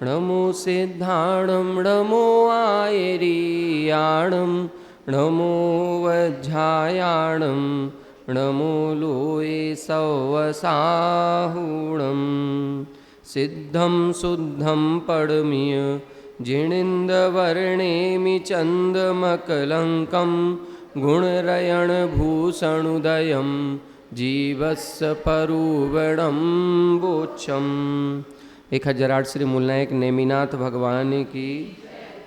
नमो सिद्धाणं नमो आयर्याणं नमो वज्झायाणं नमो लोये सवसाहुणं सिद्धं शुद्धं पडमिय जिणिन्दवर्णेमि चन्दमकलङ्कं गुणरयणभूषणुदयं जीवस्य परुवणं बोच्छम्। 1008 श्री मूलनायक नेमिनाथ भगवान की,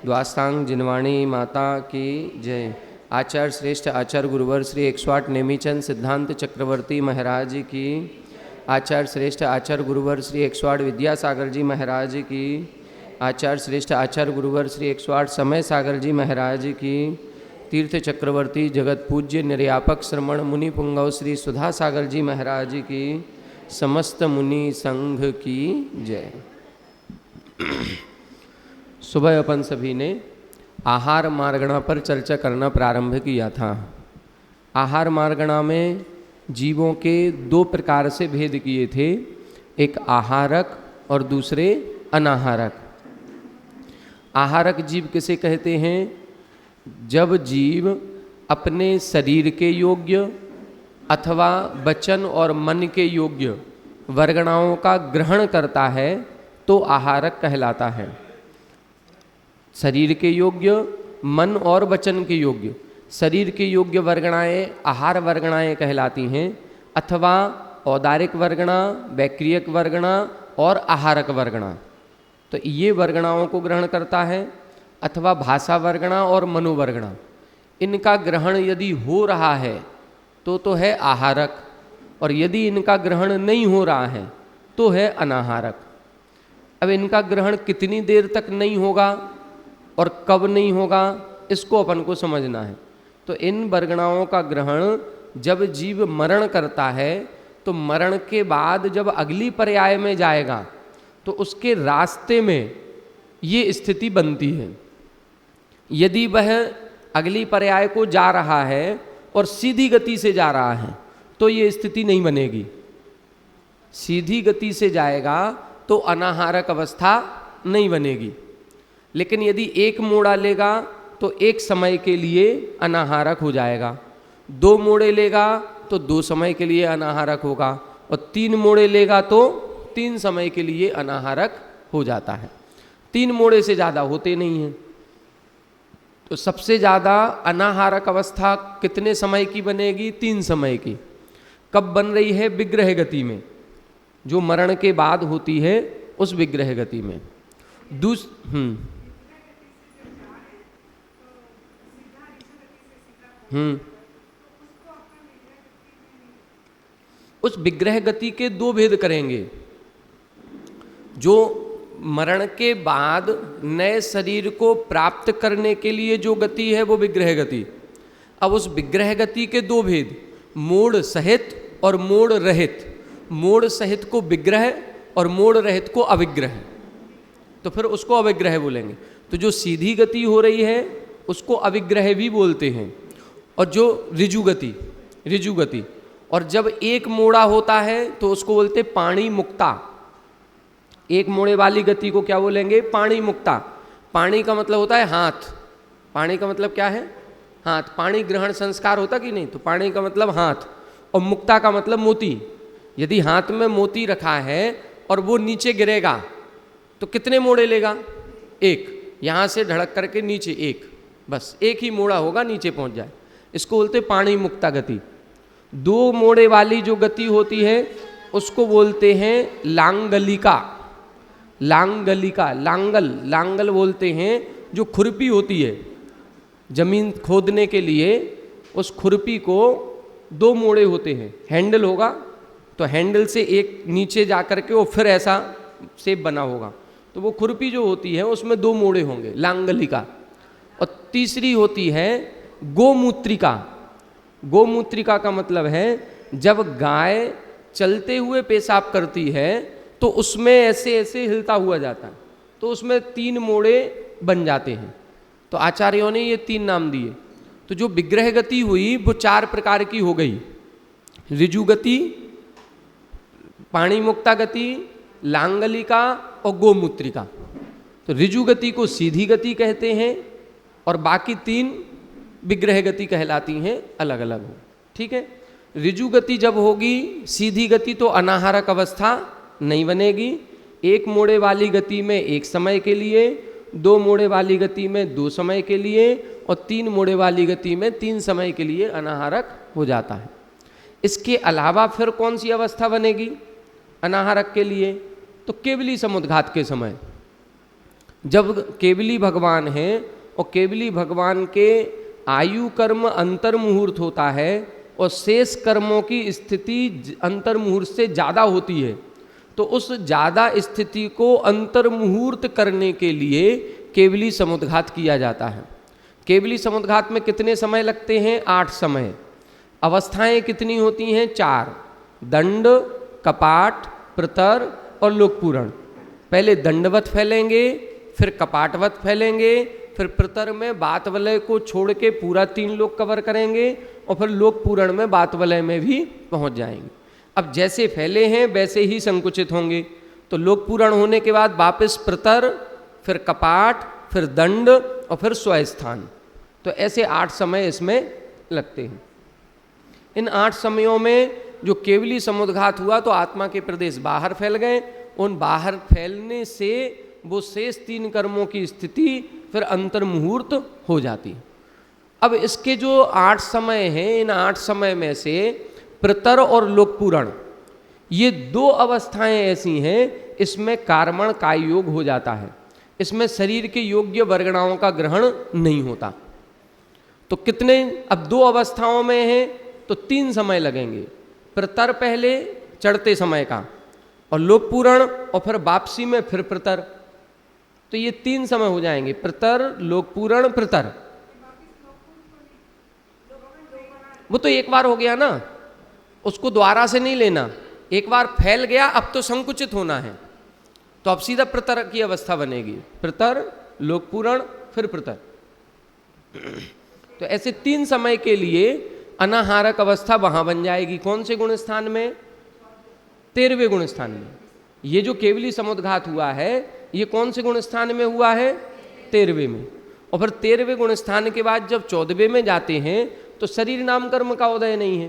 द्वासांग जिनवाणी माता की जय। आचार्य श्रेष्ठ आचार्य गुरुवर श्री 108 नेमीचंद सिद्धांत चक्रवर्ती महाराज की, आचार्य श्रेष्ठ आचार्य गुरुवर श्री 108 विद्यासागर जी महाराज की, आचार्य श्रेष्ठ आचार्य गुरुवर श्री 108 समय सागर जी महाराज की, तीर्थ चक्रवर्ती जगत पूज्य निर्यापक श्रमण मुनि पुंगव श्री सुधा सागर जी महाराज की, समस्त मुनि संघ की जय। सुबह अपन सभी ने आहार मार्गणा पर चर्चा करना प्रारंभ किया था। आहार मार्गणा में जीवों के 2 प्रकार से भेद किए थे, एक आहारक और दूसरे अनाहारक। आहारक जीव किसे कहते हैं? जब जीव अपने शरीर के योग्य अथवा वचन और मन के योग्य वर्गणाओं का ग्रहण करता है तो आहारक कहलाता है। शरीर के योग्य, मन और वचन के योग्य, शरीर के योग्य वर्गणाएं आहार वर्गणाएं कहलाती हैं, अथवा औदारिक वर्गणा, वैक्रियक वर्गणा और आहारक वर्गणा, तो ये वर्गणाओं को ग्रहण करता है। अथवा भाषा वर्गणा और मनोवर्गणा, इनका ग्रहण यदि हो रहा है तो है आहारक, और यदि इनका ग्रहण नहीं हो रहा है तो है अनाहारक। अब इनका ग्रहण कितनी देर तक नहीं होगा और कब नहीं होगा, इसको अपन को समझना है। तो इन वर्गणाओं का ग्रहण जब जीव मरण करता है तो मरण के बाद जब अगली पर्याय में जाएगा तो उसके रास्ते में ये स्थिति बनती है। यदि वह अगली पर्याय को जा रहा है और सीधी गति से जा रहा है तो ये स्थिति नहीं बनेगी। सीधी गति से जाएगा तो अनाहारक अवस्था नहीं बनेगी, लेकिन यदि एक मोड़ा लेगा तो एक समय के लिए अनाहारक हो जाएगा, 2 मोड़े लेगा तो 2 समय के लिए अनाहारक होगा, और 3 मोड़े लेगा तो 3 समय के लिए अनाहारक हो जाता है। 3 मोड़े से ज़्यादा होते नहीं हैं। तो सबसे ज़्यादा अनाहारक अवस्था कितने समय की बनेगी? 3 समय की। कब बन रही है? विग्रह गति में, जो मरण के बाद होती है उस विग्रह गति में। उस विग्रह गति के 2 भेद करेंगे। जो मरण के बाद नए शरीर को प्राप्त करने के लिए जो गति है वो विग्रह गति। अब उस विग्रह गति के 2 भेद, मोड़ सहित और मोड़ रहित। मोड़ सहित को विग्रह और मोड़ रहित को अविग्रह, तो फिर उसको अविग्रह बोलेंगे। तो जो सीधी गति हो रही है उसको अविग्रह भी बोलते हैं, और जो ऋजु गति, और जब एक मोड़ा होता है तो उसको बोलते पाणी मुक्ता। एक मोड़े वाली गति को क्या बोलेंगे? पाणी मुक्ता। पाणी का मतलब होता है हाथ। पाणी का मतलब क्या है? हाथ। पाणी ग्रहण संस्कार होता कि नहीं? तो पाणी का मतलब हाथ, और मुक्ता का मतलब मोती। यदि हाथ में मोती रखा है और वो नीचे गिरेगा तो कितने मोड़े लेगा? 1। यहाँ से ढड़क करके नीचे 1, बस 1 ही मोड़ा होगा, नीचे पहुँच जाए। इसको बोलते पाणी मुक्ता गति। 2 मोड़े वाली जो गति होती है उसको बोलते हैं लांगलिका। लांगल बोलते हैं जो खुरपी होती है जमीन खोदने के लिए, उस खुरपी को 2 मोड़े होते हैं। हैंडल होगा तो हैंडल से एक नीचे जा कर के वो फिर ऐसा शेप बना होगा, तो वो खुरपी जो होती है उसमें 2 मोड़े होंगे, लांगलिका। और तीसरी होती है गोमूत्रिका। गोमूत्रिका का मतलब है जब गाय चलते हुए पेशाब करती है तो उसमें ऐसे ऐसे हिलता हुआ जाता है, तो उसमें 3 मोड़े बन जाते हैं। तो आचार्यों ने ये 3 नाम दिए। तो जो विग्रह गति हुई वो 4 प्रकार की हो गई। ऋजु गति, पाणी मुक्ता गति, लांगलिका और गोमूत्रिका। तो ऋजु गति को सीधी गति कहते हैं और बाकी 3 विग्रह गति कहलाती हैं, अलग अलग हो। ठीक है, ऋजु गति जब होगी, सीधी गति तो अनाहारक अवस्था नहीं बनेगी। 1 मोड़े वाली गति में 1 समय के लिए, 2 मोड़े वाली गति में 2 समय के लिए और 3 मोड़े वाली गति में 3 समय के लिए अनाहारक हो जाता है। इसके अलावा फिर कौन सी अवस्था बनेगी अनाहारक के लिए? तो केवली समुद्घात के समय, जब केवली भगवान हैं और केवली भगवान के आयु कर्म अंतर मुहूर्त होता है और शेष कर्मों की स्थिति अंतर मुहूर्त से ज़्यादा होती है, तो उस ज़्यादा स्थिति को अंतर मुहूर्त करने के लिए केवली समुद्घात किया जाता है। केवली समुद्घात में कितने समय लगते हैं? 8 समय। अवस्थाएं कितनी होती हैं? 4, दंड, कपाट, प्रतर और लोकपूरण। पहले दंडवत फैलेंगे, फिर कपाटवत फैलेंगे, फिर प्रतर में बात वलय को छोड़ के पूरा 3 लोक कवर करेंगे और फिर लोकपूरण में बात वलय में भी पहुंच जाएंगे। अब जैसे फैले हैं वैसे ही संकुचित होंगे, तो लोकपूरण होने के बाद वापस प्रतर, फिर कपाट, फिर दंड और फिर स्वस्थान। तो ऐसे 8 समय इसमें लगते हैं। इन 8 समयों में जो केवली समुद्घात हुआ तो आत्मा के प्रदेश बाहर फैल गए। उन बाहर फैलने से वो शेष 3 कर्मों की स्थिति फिर अंतर मुहूर्त हो जाती है। अब इसके जो 8 समय हैं, इन 8 समय में से प्रतर और लोकपूरण, ये 2 अवस्थाएं ऐसी हैं, इसमें कार्मण काय योग हो जाता है। इसमें शरीर के योग्य वर्गणाओं का ग्रहण नहीं होता। तो कितने, अब 2 अवस्थाओं में हैं तो 3 समय लगेंगे। प्रतर पहले चढ़ते समय का, और लोकपूरण, और फिर वापसी में फिर प्रतर। तो ये 3 समय हो जाएंगे, प्रतर, लोकपूरण, प्रतर। वो तो एक बार हो गया ना, उसको द्वारा से नहीं लेना। एक बार फैल गया, अब तो संकुचित होना है, तो अब सीधा प्रतर की अवस्था बनेगी। प्रतर, लोकपूरण, फिर प्रतर। तो ऐसे 3 समय के लिए अनाहारक अवस्था वहां बन जाएगी। कौन से गुण स्थान में? 13वें गुण स्थान में। ये जो केवली समुद्घात हुआ है, ये कौन से गुण स्थान में हुआ है? 13वें में। और फिर 13वें गुण स्थान के बाद जब 14वें में जाते हैं तो शरीर नाम कर्म का उदय नहीं है,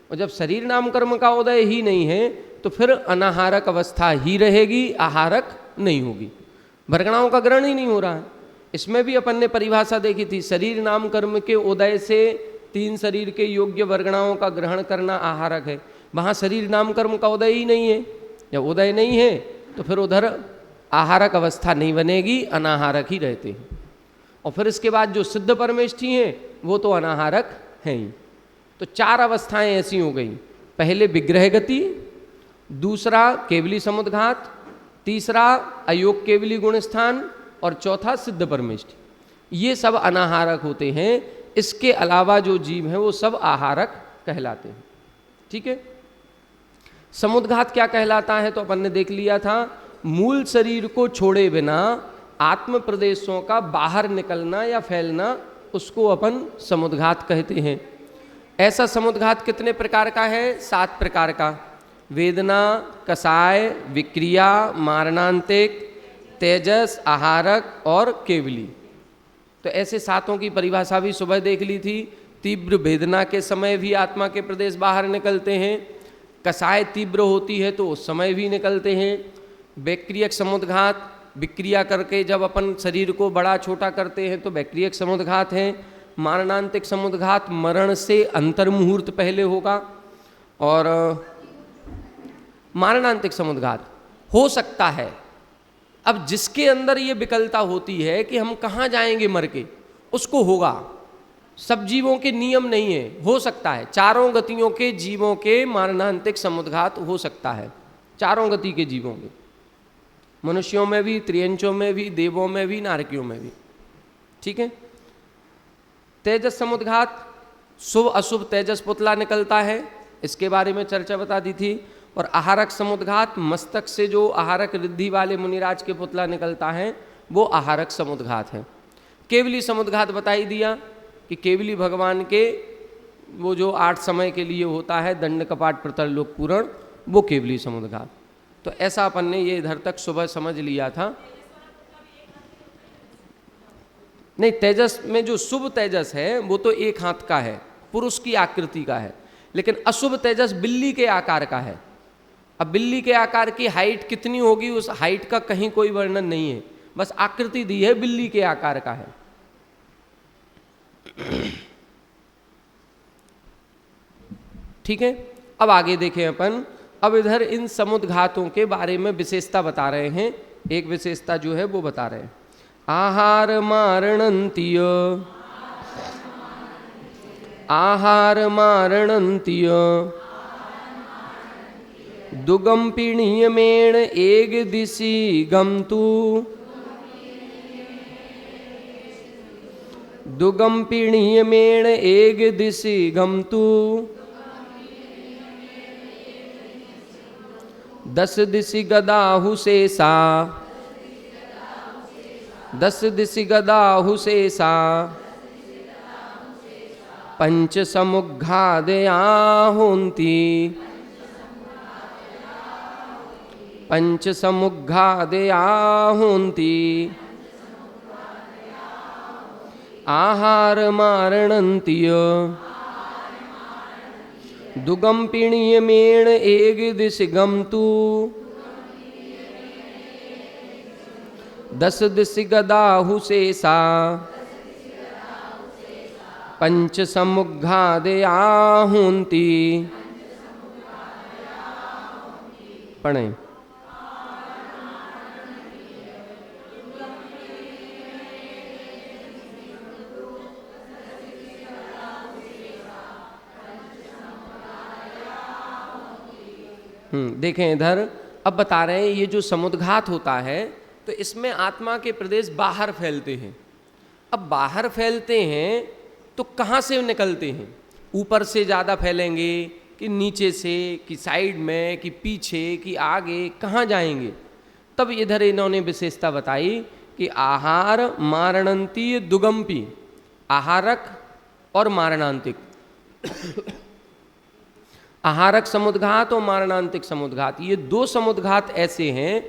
और जब शरीर नाम कर्म का उदय ही नहीं है तो फिर अनाहारक अवस्था ही रहेगी, आहारक नहीं होगी। वर्गणाओं का ग्रहण ही नहीं हो रहा है। इसमें भी अपन ने परिभाषा देखी थी, शरीर नाम कर्म के उदय से 3 शरीर के योग्य वर्गणाओं का ग्रहण करना आहारक है। वहाँ शरीर नाम कर्म का उदय ही नहीं है। जब उदय नहीं है तो फिर उधर आहारक अवस्था नहीं बनेगी, अनाहारक ही रहते हैं। और फिर इसके बाद जो सिद्ध परमेष्ठी हैं वो तो अनाहारक हैं ही। तो 4 अवस्थाएं ऐसी हो गई। पहले विग्रह गति, दूसरा केवली समुद्घात, तीसरा अयोग केवली गुण स्थान और चौथा सिद्ध परमेष्ठी। ये सब अनाहारक होते हैं। इसके अलावा जो जीव हैं वो सब आहारक कहलाते हैं। ठीक है, समुद्घात क्या कहलाता है तो अपन ने देख लिया था, मूल शरीर को छोड़े बिना आत्म प्रदेशों का बाहर निकलना या फैलना, उसको अपन समुद्घात कहते हैं। ऐसा समुद्घात कितने प्रकार का है? 7 प्रकार का। वेदना, कसाय, विक्रिया, मारणांतिक, तेजस, आहारक और केवली। तो ऐसे 7 की परिभाषा भी सुबह देख ली थी। तीव्र वेदना के समय भी आत्मा के प्रदेश बाहर निकलते हैं। कसाय तीव्र होती है तो उस समय भी निकलते हैं। वैक्रियक समुद्घात, विक्रिया करके जब अपन शरीर को बड़ा छोटा करते हैं तो वैक्रियक समुद्घात है। मारणांतिक समुद्घात, मरण से अंतर मुहूर्त पहले होगा। और मारणांतिक समुद्घात हो सकता है, अब जिसके अंदर ये विकलता होती है कि हम कहाँ जाएंगे मर के, उसको होगा। सब जीवों के नियम नहीं है, हो सकता है। 4 गतियों के जीवों के मारणांतिक समुद्घात हो सकता है, 4 गति के जीवों के, मनुष्यों में भी, त्रियंचों में भी, देवों में भी, नारकियों में भी। ठीक है। तेजस समुद्घात, शुभ अशुभ तेजस पुतला निकलता है, इसके बारे में चर्चा बता दी थी। और आहारक समुद्घात, मस्तक से जो आहारक रिद्धि वाले मुनिराज के पुतला निकलता है वो आहारक समुद्घात है। केवली समुद्घात बता ही दिया कि केवली भगवान के वो जो 8 समय के लिए होता है, दंड, कपाट, प्रतर, लोकपूरण, वो केवली समुद्घात। तो ऐसा अपन ने ये इधर तक सुबह समझ लिया था। नहीं, तेजस में जो शुभ तेजस है वो तो एक हाथ का है, पुरुष की आकृति का है, लेकिन अशुभ तेजस बिल्ली के आकार का है। अब बिल्ली के आकार की हाइट कितनी होगी, उस हाइट का कहीं कोई वर्णन नहीं है, बस आकृति दी है, बिल्ली के आकार का है। ठीक है, अब आगे देखें अपन। अब इधर इन समुद्घातों के बारे में विशेषता बता रहे हैं। एक विशेषता जो है वो बता रहे हैं, आहार मारणंतीय, आहार मारणंतीय दुगम पीणीयमेण एक दिशि गमतु, दुगम पीणीयमेण एक दिशि गमतु, दस दिशि गदाहु शेषा, दस दिशि गदाहु शेषा पंच समुग्घादया होन्ति, पंच समुग्घादया होन्ति आहार मारणंतीय दुगम पीणीयमेण एक दिशि गमतु, दस दिशि गदाहु शेषा पंच समुग्घादया होन्ति। पढ़ें। देखें इधर, अब बता रहे हैं ये जो समुद्घात होता है तो इसमें आत्मा के प्रदेश बाहर फैलते हैं। अब बाहर फैलते हैं तो कहाँ से निकलते हैं, ऊपर से ज़्यादा फैलेंगे कि नीचे से, कि साइड में, कि पीछे, कि आगे, कहाँ जाएंगे। तब इधर इन्होंने विशेषता बताई कि आहार मारणंतीय दुगम्पी, आहारक और मारणांतिक आहारक समुद्घात और मारणांतिक समुद्घात, ये दो समुद्घात ऐसे हैं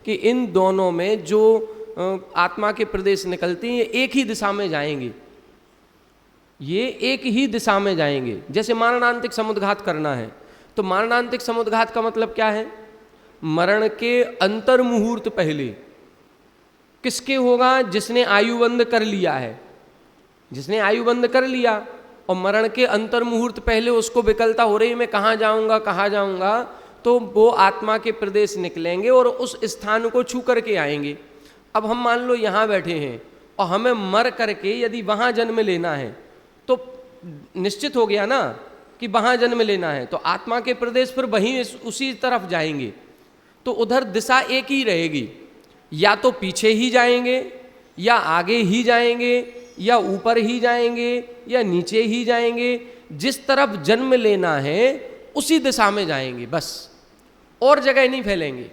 कि इन दोनों में जो आत्मा के प्रदेश निकलते हैं ये एक ही दिशा में जाएंगे, ये एक ही दिशा में जाएंगे। जैसे मारणांतिक समुद्घात करना है तो मारणांतिक समुद्घात का मतलब क्या है, मरण के अंतर मुहूर्त पहले किसके होगा, जिसने आयुबंध कर लिया है, जिसने आयुबंध कर लिया और मरण के अंतर मुहूर्त पहले उसको विकलता हो रही है मैं कहाँ जाऊँगा कहाँ जाऊँगा, तो वो आत्मा के प्रदेश निकलेंगे और उस स्थान को छू करके आएंगे। अब हम मान लो यहाँ बैठे हैं और हमें मर करके यदि वहाँ जन्म लेना है तो निश्चित हो गया ना कि वहाँ जन्म लेना है, तो आत्मा के प्रदेश फिर वहीं उसी तरफ जाएंगे। तो उधर दिशा एक ही रहेगी, या तो पीछे ही जाएंगे, या आगे ही जाएंगे, या ऊपर ही जाएंगे, या नीचे ही जाएंगे। जिस तरफ जन्म लेना है उसी दिशा में जाएंगे बस, और जगह नहीं फैलेंगे,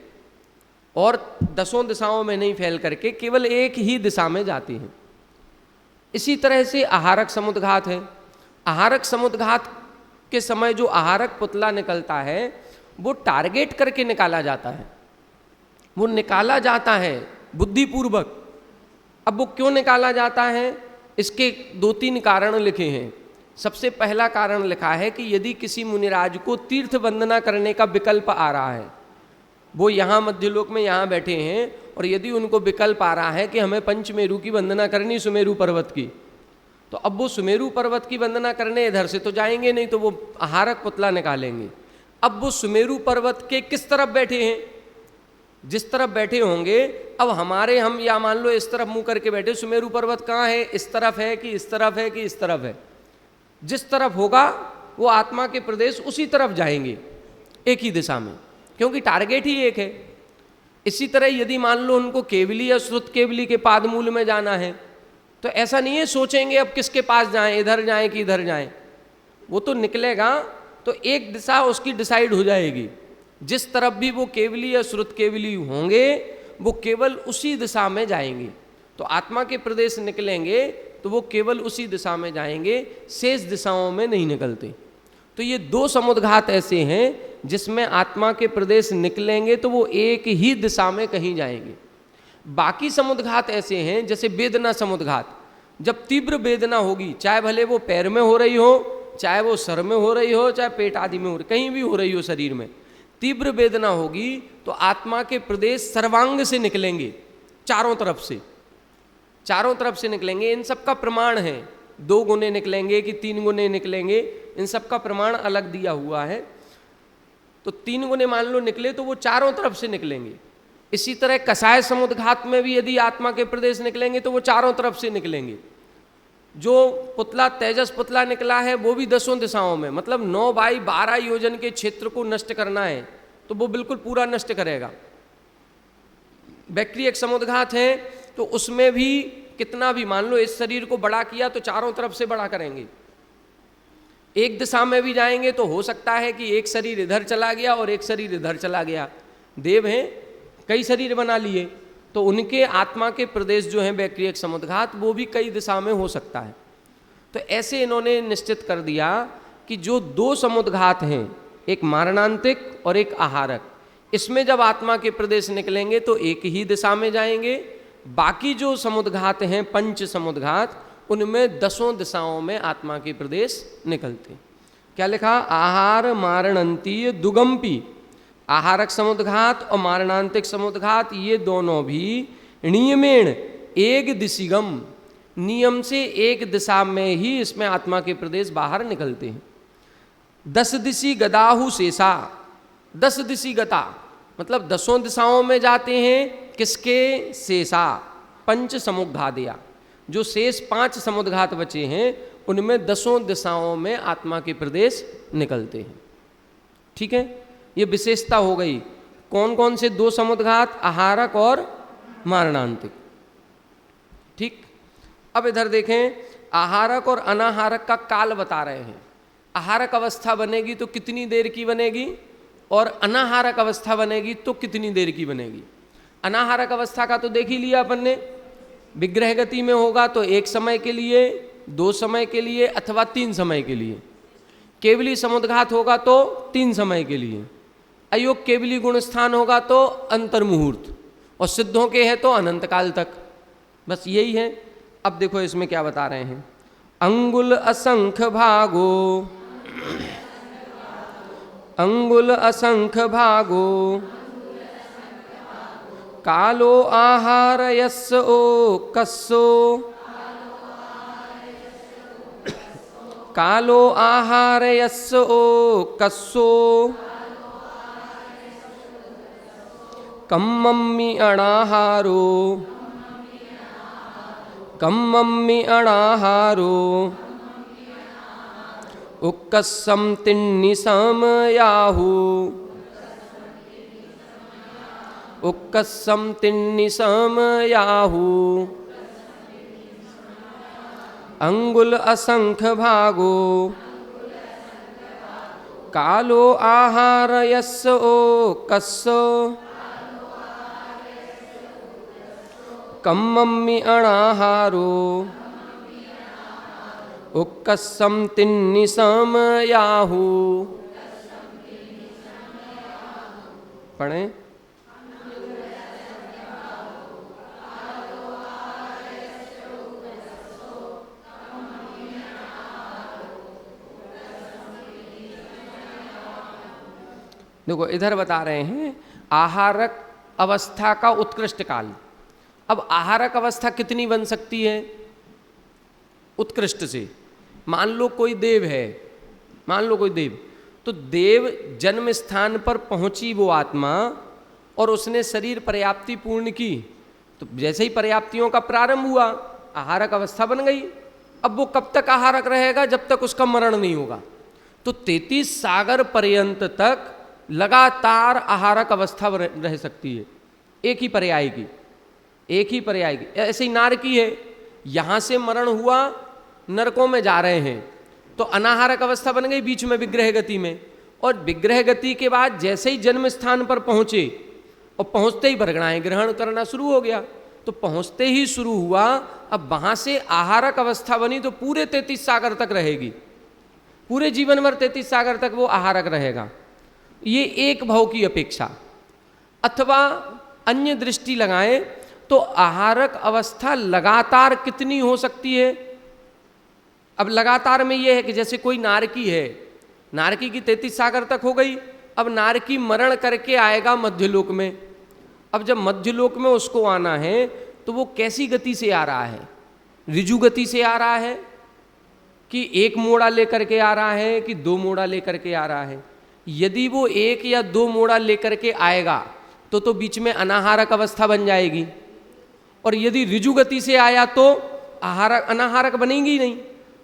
और दसों दिशाओं में नहीं फैल करके केवल एक ही दिशा में जाते हैं। इसी तरह से आहारक समुद्घात है। आहारक समुद्घात के समय जो आहारक पुतला निकलता है वो टारगेट करके निकाला जाता है, वो निकाला जाता है बुद्धिपूर्वक। अब वो क्यों निकाला जाता है, इसके दो तीन कारण लिखे हैं। सबसे पहला कारण लिखा है कि यदि किसी मुनिराज को तीर्थ वंदना करने का विकल्प आ रहा है, वो यहाँ मध्यलोक में यहाँ बैठे हैं और यदि उनको विकल्प आ रहा है कि हमें पंचमेरु की वंदना करनी, सुमेरु पर्वत की, तो अब वो सुमेरु पर्वत की वंदना करने इधर से तो जाएंगे नहीं, तो वो आहारक पुतला निकालेंगे। अब वो सुमेरु पर्वत के किस तरफ बैठे हैं, जिस तरफ बैठे होंगे, अब हमारे हम या मान लो इस तरफ मुंह करके बैठे, सुमेरु पर्वत कहाँ है, इस तरफ है कि इस तरफ है कि इस तरफ है, जिस तरफ होगा वो आत्मा के प्रदेश उसी तरफ जाएंगे एक ही दिशा में, क्योंकि टारगेट ही एक है। इसी तरह यदि मान लो उनको केवली या श्रुत केवली के पादमूल में जाना है तो ऐसा नहीं है सोचेंगे अब किसके पास जाएं, इधर जाएं कि इधर जाएं, वो तो निकलेगा तो एक दिशा उसकी डिसाइड हो जाएगी। जिस तरफ भी वो केवली या श्रुत केवली होंगे वो केवल उसी दिशा में जाएंगे। तो आत्मा के प्रदेश निकलेंगे तो वो केवल उसी दिशा में जाएंगे, शेष दिशाओं में नहीं निकलते। तो ये दो समुद्घात ऐसे हैं जिसमें आत्मा के प्रदेश निकलेंगे तो वो एक ही दिशा में कहीं जाएंगे। बाकी समुद्घात ऐसे हैं जैसे वेदना समुद्घात, जब तीव्र वेदना होगी, चाहे भले वो पैर में हो रही हो, चाहे वो सर में हो रही हो, चाहे पेट आदि में हो रही, कहीं भी हो रही हो शरीर में, तीव्र वेदना होगी तो आत्मा के प्रदेश सर्वांग से निकलेंगे, चारों तरफ से, चारों तरफ से निकलेंगे। इन सब का प्रमाण है, 2 गुने निकलेंगे कि 3 गुने निकलेंगे, इन सब का प्रमाण अलग दिया हुआ है। तो 3 गुने मान लो निकले तो वो चारों तरफ से निकलेंगे। इसी तरह कसाय समुद्घात में भी यदि आत्मा के प्रदेश निकलेंगे तो वो चारों तरफ से निकलेंगे। जो पुतला तेजस पुतला निकला है वो भी 10 दिशाओं में, मतलब 9/12 योजन के क्षेत्र को नष्ट करना है तो वो बिल्कुल पूरा नष्ट करेगा। बैक्टीरिया समुद्घात है तो उसमें भी कितना भी मान लो इस शरीर को बड़ा किया तो चारों तरफ से बड़ा करेंगे। एक दिशा में भी जाएंगे तो हो सकता है कि एक शरीर इधर चला गया और एक शरीर इधर चला गया। देव हैं, कई शरीर बना लिए, तो उनके आत्मा के प्रदेश जो हैं बैक्टीरिया समुद्घात वो भी कई दिशा में हो सकता है। तो ऐसे इन्होंने निश्चित कर दिया कि जो 2 समुद्घात हैं, एक मारणांतिक और एक आहारक, इसमें जब आत्मा के प्रदेश निकलेंगे तो एक ही दिशा में जाएंगे। बाकी जो समुद्घात हैं 5 समुद्घात, उनमें 10 दिशाओं में आत्मा के प्रदेश निकलते। क्या लिखा? आहार मारणंतीय दुगंपी, आहारक समुद्घात और मारणांतिक समुद्घात ये दोनों भी नियमेण एक दिशिगम, नियम से एक दिशा में ही इसमें आत्मा के प्रदेश बाहर निकलते हैं। 10 दिशी गदाहु शेषा, 10 दिशी गता मतलब 10 दिशाओं में जाते हैं। किसके? शेषा 5 समुद्घादिया, जो शेष 5 समुद्घात बचे हैं उनमें 10 दिशाओं में आत्मा के प्रदेश निकलते हैं। ठीक है, ये विशेषता हो गई। कौन कौन से 2 समुद्घात? आहारक और मारणांतिक। ठीक, अब इधर देखें, आहारक और अनाहारक का काल बता रहे हैं। आहारक अवस्था बनेगी तो कितनी देर की बनेगी, और अनाहारक अवस्था बनेगी तो कितनी देर की बनेगी। अनाहारक अवस्था का तो देख ही लिया अपन ने, विग्रह गति में होगा तो 1 समय के लिए, 2 समय के लिए अथवा 3 समय के लिए। केवली समुद्घात होगा तो 3 समय के लिए। अयोग केवली गुण स्थान होगा तो अंतर्मुहूर्त, और सिद्धों के है तो अनंत काल तक। बस यही है। अब देखो इसमें क्या बता रहे हैं। अंगुल असंख्य भागो, अंगुल असंख्य भागो, कालो आहार यस्य ओ कस्सो, कालो आहार यस्य ओ कस्सो, कम्मम्मि अणाहारो, कम्मम्मि अणाहारो, उक्कस्सं तिन्निसम याहु, उक्कस्सं तिन्निसम याहु, अंगुल असंख्य भागो, कालो आहार यस्य ओ कस्सो, कम्मम्मि अणाहारो, उक्कस्सं तिन्निसम याहु। पढ़ें। देखो इधर बता रहे हैं आहारक अवस्था का उत्कृष्ट काल। अब आहारक अवस्था कितनी बन सकती है उत्कृष्ट से? मान लो कोई देव है, मान लो कोई देव, तो देव जन्म स्थान पर पहुंची वो आत्मा और उसने शरीर पर्याप्ति पूर्ण की, तो जैसे ही पर्याप्तियों का प्रारंभ हुआ आहारक अवस्था बन गई। अब वो कब तक आहारक रहेगा? जब तक उसका मरण नहीं होगा। तो 33 सागर पर्यंत तक लगातार आहारक अवस्था रह सकती है, एक ही पर्याय की, एक ही पर्याय की। ऐसे ही नार की है, यहाँ से मरण हुआ, नरकों में जा रहे हैं तो अनाहारक अवस्था बन गई बीच में विग्रह गति में, और विग्रह गति के बाद जैसे ही जन्म स्थान पर पहुँचे और पहुँचते ही वर्गणाएं ग्रहण करना शुरू हो गया। तो पहुँचते ही शुरू हुआ, अब वहाँ से आहारक अवस्था बनी तो पूरे 33 सागर तक रहेगी, पूरे जीवन भर 33 सागर तक वो आहारक रहेगा। ये एक भाव की अपेक्षा। अथवा अन्य दृष्टि लगाएं तो आहारक अवस्था लगातार कितनी हो सकती है? अब लगातार में यह है कि जैसे कोई नारकी है, नारकी की 33 सागर तक हो गई, अब नारकी मरण करके आएगा मध्यलोक में। अब जब मध्यलोक में उसको आना है तो वो कैसी गति से आ रहा है? ऋजु गति से आ रहा है कि एक मोड़ा लेकर के आ रहा है कि दो मोड़ा लेकर के आ रहा है? यदि वो एक या दो मोड़ा लेकर के आएगा तो बीच में अनाहारक अवस्था बन जाएगी, और यदि ऋजु गति से आया तो आहारक अनाहारक बनेगी नहीं।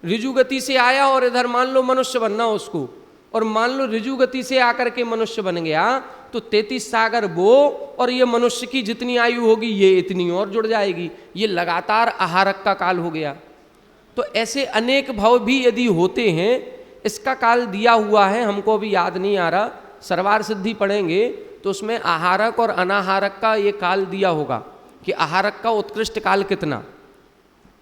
ऋजु गति से आया और इधर मान लो मनुष्य बनना उसको, और मान लो ऋजु गति से आकर के मनुष्य बन गया तो 33 सागर वो और ये मनुष्य की जितनी आयु होगी ये इतनी और जुड़ जाएगी। ये लगातार आहारक का काल हो गया। तो ऐसे अनेक भव भी यदि होते हैं, इसका काल दिया हुआ है, हमको अभी याद नहीं आ रहा, सर्वार सिद्धि पढ़ेंगे तो उसमें आहारक और अनाहारक का ये काल दिया होगा कि आहारक का उत्कृष्ट काल कितना।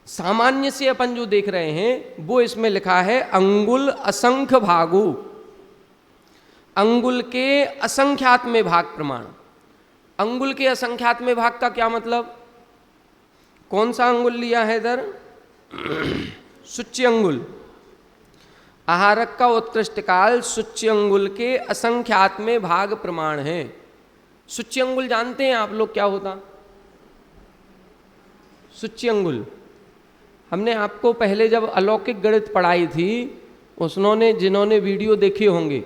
सामान्य से अपन जो देख रहे हैं वो इसमें लिखा है अंगुल असंख्य भागु, अंगुल के असंख्यात में भाग प्रमाण। अंगुल के असंख्यात में भाग का क्या मतलब? कौन सा अंगुल लिया है इधर? सुच्य अंगुल। आहारक का उत्कृष्ट काल सुच्य अंगुल के असंख्यात में भाग प्रमाण है। सुच्य अंगुल जानते हैं आप लोग क्या होता? सुच्य अंगुल हमने आपको पहले जब अलौकिक गणित पढ़ाई थी, उसने जिन्होंने वीडियो देखे होंगे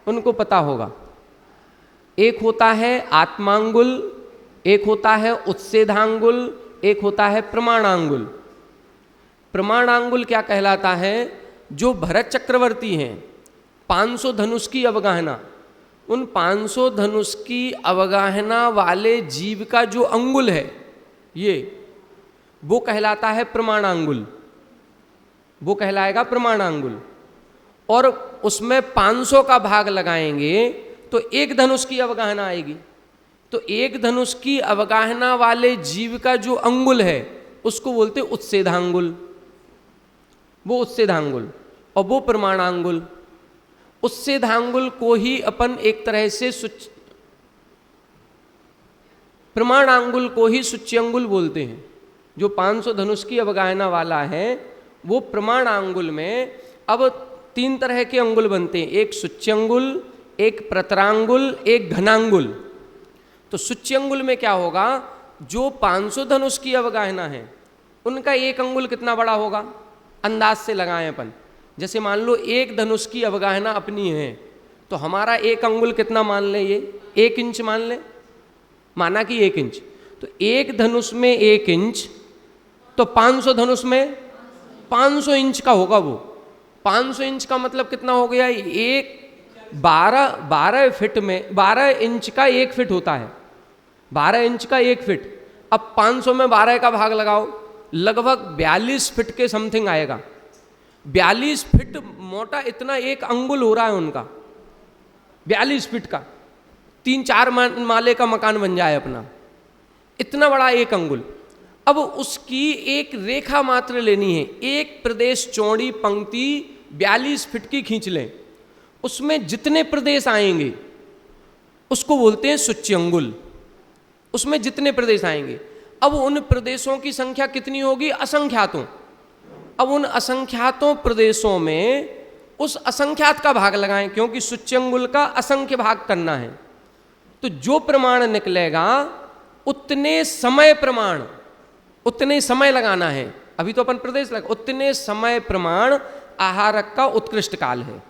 उनको पता होगा। एक होता है आत्मांगुल, एक होता है उत्सेधांगुल, एक होता है प्रमाणांगुल। प्रमाणांगुल क्या कहलाता है? जो भरत चक्रवर्ती हैं 500 धनुष की अवगाहना, उन 500 धनुष की अवगाहना वाले जीव का जो अंगुल है ये, वो कहलाता है प्रमाणांगुल, वो कहलाएगा प्रमाणांगुल। और उसमें 500 का भाग लगाएंगे तो एक धनुष की अवगाहना आएगी। तो एक धनुष की अवगाहना वाले जीव का जो अंगुल है उसको बोलते उत्सेधांगुल, वो उत्सेधांगुल, और वो प्रमाणांगुल। उत्सेधांगुल को ही अपन एक तरह से प्रमाणांगुल को ही सुच्यंगुल बोलते हैं। जो 500 धनुष की अवगाहना वाला है वो प्रमाणांगुल में अब 3 तरह के अंगुल बनते हैं, एक सुच्यंगुल, एक प्रतरांगुल, एक घनांगुल। तो सुच्यंगुल में क्या होगा? जो 500 धनुष की अवगाहना है उनका एक अंगुल कितना बड़ा होगा? अंदाज से लगाएं अपन। जैसे मान लो एक धनुष की अवगाहना अपनी है तो हमारा एक अंगुल कितना मान लें? ये 1 इंच मान लें, माना कि 1 इंच। तो एक धनुष में 1 इंच, तो 500 धनुष में 500 इंच का होगा वो। 500 इंच का मतलब कितना हो गया? एक 12 फीट में 12 इंच का 1 फीट होता है, 12 इंच का 1 फीट। अब 500 में 12 का भाग लगाओ, लगभग 42 फीट के समथिंग आएगा। 42 फीट मोटा इतना एक अंगुल हो रहा है उनका, 42 फीट का 3-4 माले का मकान बन जाए अपना, इतना बड़ा एक अंगुल। अब उसकी एक रेखा मात्र लेनी है, एक प्रदेश चौड़ी पंक्ति 42 फीट की खींच लें, उसमें जितने प्रदेश आएंगे उसको बोलते हैं सुच्यंगुल। उसमें जितने प्रदेश आएंगे, अब उन प्रदेशों की संख्या कितनी होगी? असंख्यातों। अब उन असंख्यातों प्रदेशों में उस असंख्यात का भाग लगाएं, क्योंकि सुच्यंगुल का असंख्य भाग करना है। तो जो प्रमाण निकलेगा उतने समय प्रमाण, उतने समय लगाना है। अभी तो अपन प्रदेश लगा, उतने समय प्रमाण आहारक का उत्कृष्ट काल है।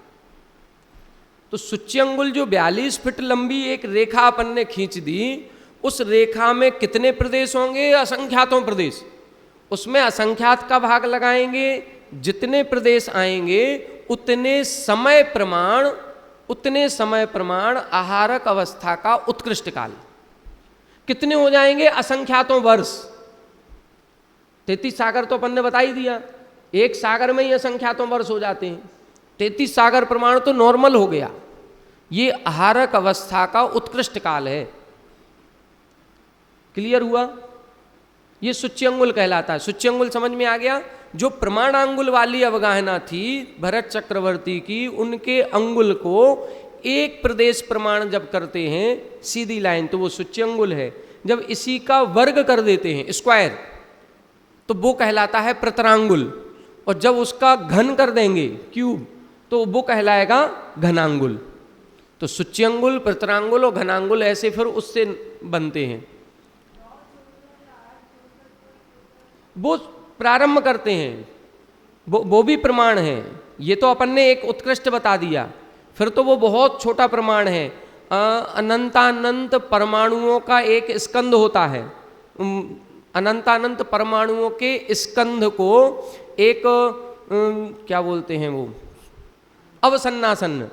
तो सुच्यंगुल जो 42 फीट लंबी एक रेखा अपन ने खींच दी, उस रेखा में कितने प्रदेश होंगे? असंख्यातों प्रदेश। उसमें असंख्यात का भाग लगाएंगे, जितने प्रदेश आएंगे उतने समय प्रमाण आहारक अवस्था का उत्कृष्ट काल। कितने हो जाएंगे? असंख्यातों वर्ष। 33 सागर तो अपन ने बता ही दिया, एक सागर में ही असंख्यातों वर्ष हो जाते हैं। 33 सागर प्रमाण तो नॉर्मल हो गया। ये आहारक अवस्था का उत्कृष्ट काल है। क्लियर हुआ? ये सुच्यंगुल कहलाता है। सुच्यंगुल समझ में आ गया? जो प्रमाणांगुल वाली अवगाहना थी भरत चक्रवर्ती की, उनके अंगुल को एक प्रदेश प्रमाण जब करते हैं सीधी लाइन तो वो सुच्यंगुल है। जब इसी का वर्ग कर देते हैं, स्क्वायर, तो वो कहलाता है प्रतरांगुल, और जब उसका घन कर देंगे, क्यूब, तो वो कहलाएगा घनांगुल। तो सूच्यंगुल, प्रतरांगुल और घनांगुल ऐसे फिर उससे बनते हैं। वो प्रारंभ करते हैं, वो भी प्रमाण है। ये तो अपन ने एक उत्कृष्ट बता दिया, फिर तो वो बहुत छोटा प्रमाण है। अनंतानंत परमाणुओं का एक स्कंद होता है, अनंतानंत परमाणुओं के स्कंध को एक क्या बोलते हैं वो, अवसन्नासन,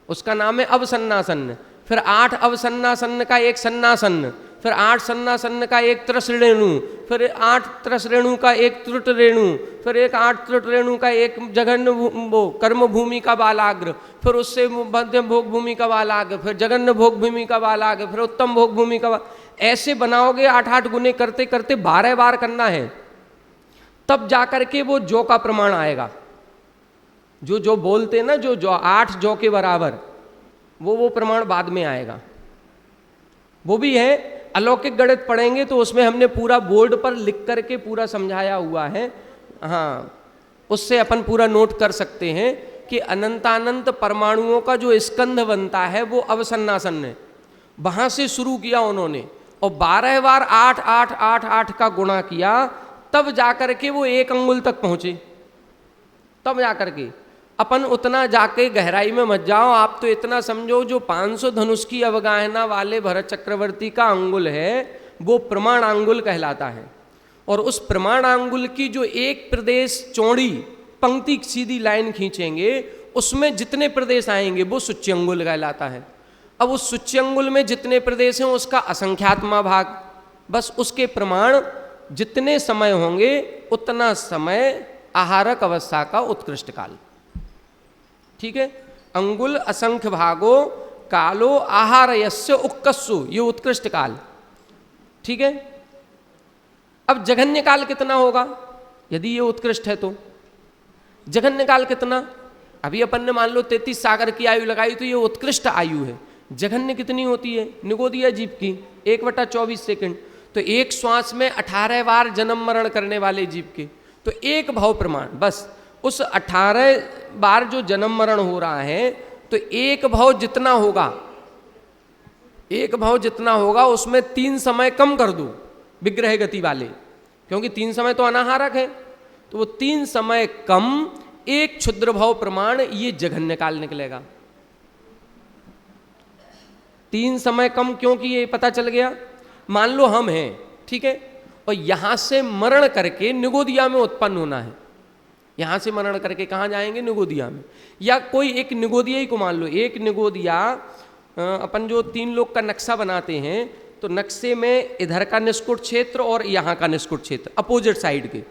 उसका नाम है अवसन्नासन। फिर 8 अवसन्नासन का एक सन्नासन, फिर 8 सन्नासन का एक त्रस रेणु, फिर 8 त्रस रेणु का एक त्रुट रेणु, फिर एक 8 त्रुट रेणु का एक जघन्य वो कर्म भूमि का बालाग्र, फिर उससे मध्यम भोग भूमि का बालाग्र, फिर जघन्य भोग भूमि का बालाग्र, फिर उत्तम भोग भूमि का ऐसे बनाओगे 8-8 गुने करते करते 12 बार करना है, तब जाकर के वो जौ का प्रमाण आएगा। जो बोलते हैं ना, जो 8 जौ के बराबर, वो प्रमाण बाद में आएगा। वो भी है, अलौकिक गणित पढ़ेंगे तो उसमें हमने पूरा बोर्ड पर लिख करके पूरा समझाया हुआ है। हाँ, उससे अपन पूरा नोट कर सकते हैं कि अनंतानंत परमाणुओं का जो स्कंध बनता है वो अवसन्नासन है, वहां से शुरू किया उन्होंने, और 12 बार 8 8 8 8 का गुणा किया, तब जाकर के वो 1 अंगुल तक पहुंचे। तब जाकर के अपन उतना जाके गहराई में मत जाओ, आप तो इतना समझो जो 500 धनुष की अवगाहना वाले भरत चक्रवर्ती का अंगुल है वो प्रमाणांगुल कहलाता है। और उस प्रमाणांगुल की जो एक प्रदेश चौड़ी पंक्ति सीधी लाइन खींचेंगे, उसमें जितने प्रदेश आएंगे वो सूच्यंगुल कहलाता है। अब उस सूच्यंगुल में जितने प्रदेश हैं उसका असंख्यात्मा भाग, बस उसके प्रमाण जितने समय होंगे उतना समय आहारक अवस्था का उत्कृष्ट काल। ठीक है, अंगुल असंख्य भागो कालो आहारयस्य उक्कस्सु, ये उत्कृष्ट काल। ठीक है, अब जघन्य काल कितना होगा यदि ये उत्कृष्ट है तो? जघन्य काल कितना? अभी अपन ने मान लो 33 सागर की आयु लगाई तो ये उत्कृष्ट आयु है। जघन्य कितनी होती है निगोदिया जीव की? 1/24 सेकंड। तो एक श्वास में 18 बार जन्म मरण करने वाले जीव के तो एक भाव प्रमाण, बस उस 18 बार जो जन्म मरण हो रहा है तो एक भाव जितना होगा, एक भाव जितना होगा उसमें 3 समय कम कर दो विग्रह गति वाले, क्योंकि 3 समय तो अनाहारक है, तो वो 3 समय कम एक क्षुद्र भाव प्रमाण, ये जघन्य काल निकलेगा। 3 समय कम क्योंकि ये पता चल गया, मान लो हम हैं, ठीक है, और यहां से मरण करके निगोदिया में उत्पन्न होना है। यहां से मरण करके कहां जाएंगे? निगोदिया में। या कोई एक निगोदिया ही को मान लो, एक निगोदिया, अपन जो 3 लोग का नक्शा बनाते हैं तो नक्शे में इधर का निष्कुट क्षेत्र और यहाँ का निष्कुट क्षेत्र अपोजिट साइड के,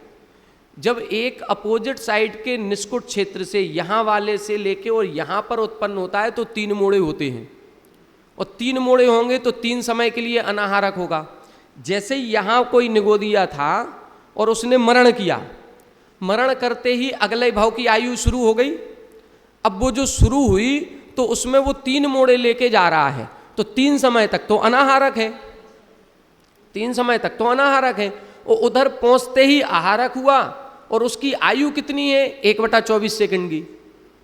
जब एक अपोजिट साइड के निष्कुट क्षेत्र से यहाँ वाले से लेके और यहाँ पर उत्पन्न होता है तो 3 मोड़े होते हैं, और 3 मोड़े होंगे तो 3 समय के लिए अनाहारक होगा। जैसे यहाँ कोई निगोदिया था और उसने मरण किया, मरण करते ही अगले भाव की आयु शुरू हो गई। अब वो जो शुरू हुई तो उसमें वो 3 मोड़े लेके जा रहा है, तो 3 समय तक तो अनाहारक है, 3 समय तक तो अनाहारक है। वो उधर पहुंचते ही आहारक हुआ और उसकी आयु कितनी है? 1/24 सेकंड की।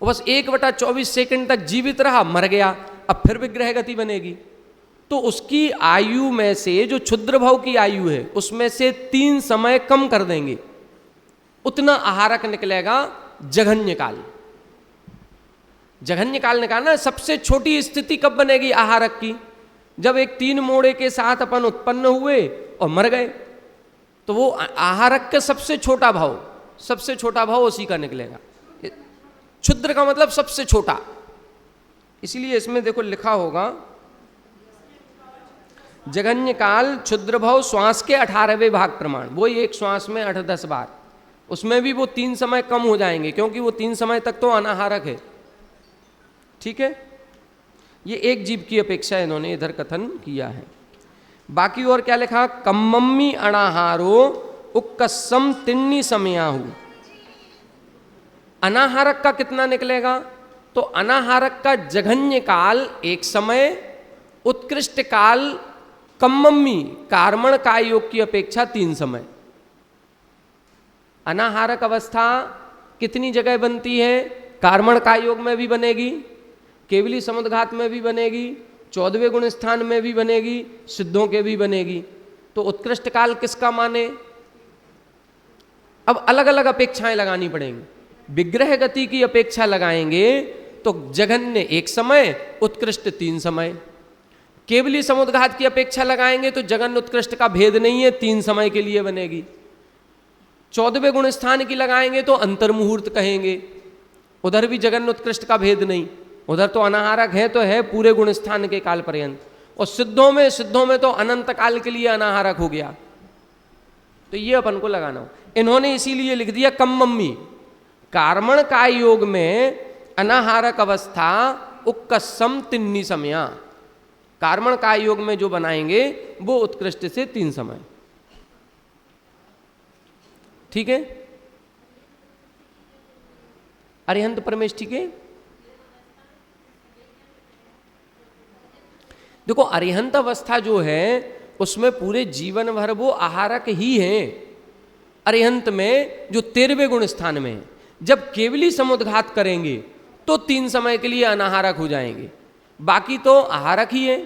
वो बस 1/24 सेकंड तक जीवित रहा, मर गया, अब फिर विग्रह गति बनेगी। तो उसकी आयु में से जो क्षुद्र भाव की आयु है उसमें से 3 समय कम कर देंगे, उतना आहारक निकलेगा जघन्य काल। जघन्य काल निकालना, सबसे छोटी स्थिति कब बनेगी आहारक की? जब एक 3 मोड़े के साथ अपन उत्पन्न हुए और मर गए, तो वो आहारक का सबसे छोटा भाव, सबसे छोटा भाव उसी का निकलेगा। क्षुद्र का मतलब सबसे छोटा, इसीलिए इसमें देखो लिखा होगा जघन्य काल क्षुद्र भाव श्वास के 18वें भाग प्रमाण, वो एक श्वास में 8-10 बार, उसमें भी वो 3 समय कम हो जाएंगे क्योंकि वो 3 समय तक तो अनाहारक है। ठीक है, ये एक जीव की अपेक्षा इन्होंने इधर कथन किया है। बाकी और क्या लिखा? कम्मम्मी अनाहारो उक्कसम तिन्नी समयाहु। अनाहारक का कितना निकलेगा? तो अनाहारक का जघन्य काल 1 समय, उत्कृष्ट काल कम्मम्मी कार्मण काय योग की अपेक्षा 3 समय। अनाहारक अवस्था कितनी जगह बनती है? कार्मण काय योग में भी बनेगी, केवली समुद्घात में भी बनेगी, 14वें गुण स्थान में भी बनेगी, सिद्धों के भी बनेगी। तो उत्कृष्ट काल किसका माने? अब अलग अलग अपेक्षाएं लगानी पड़ेंगी। विग्रह गति की अपेक्षा लगाएंगे तो जघन्य 1 समय, उत्कृष्ट 3 समय। केवली समुद्घात की अपेक्षा लगाएंगे तो जघन्य उत्कृष्ट का भेद नहीं है, 3 समय के लिए बनेगी। 14वें गुण स्थान की लगाएंगे तो अंतर्मुहूर्त कहेंगे, उधर भी जघन्य उत्कृष्ट का भेद नहीं, उधर तो अनाहारक है तो है पूरे गुण स्थान के काल पर्यंत। और सिद्धों में तो अनंत काल के लिए अनाहारक हो गया। तो ये अपन को लगाना हो। इन्होंने इसीलिए लिख दिया कम्मम्मी, कार्मण काय योग में अनाहारक अवस्था उक्कसम 3 समया। कार्मण काय योग में जो बनाएंगे वो उत्कृष्ट से 3 समय। ठीक है, अरिहंत परमेश ठीक है। देखो अरिहंत अवस्था जो है उसमें पूरे जीवन भर वो आहारक ही है। अरिहंत में जो 13वें गुण स्थान में है, जब केवली समुद्घात करेंगे तो 3 समय के लिए अनाहारक हो जाएंगे, बाकी तो आहारक ही है।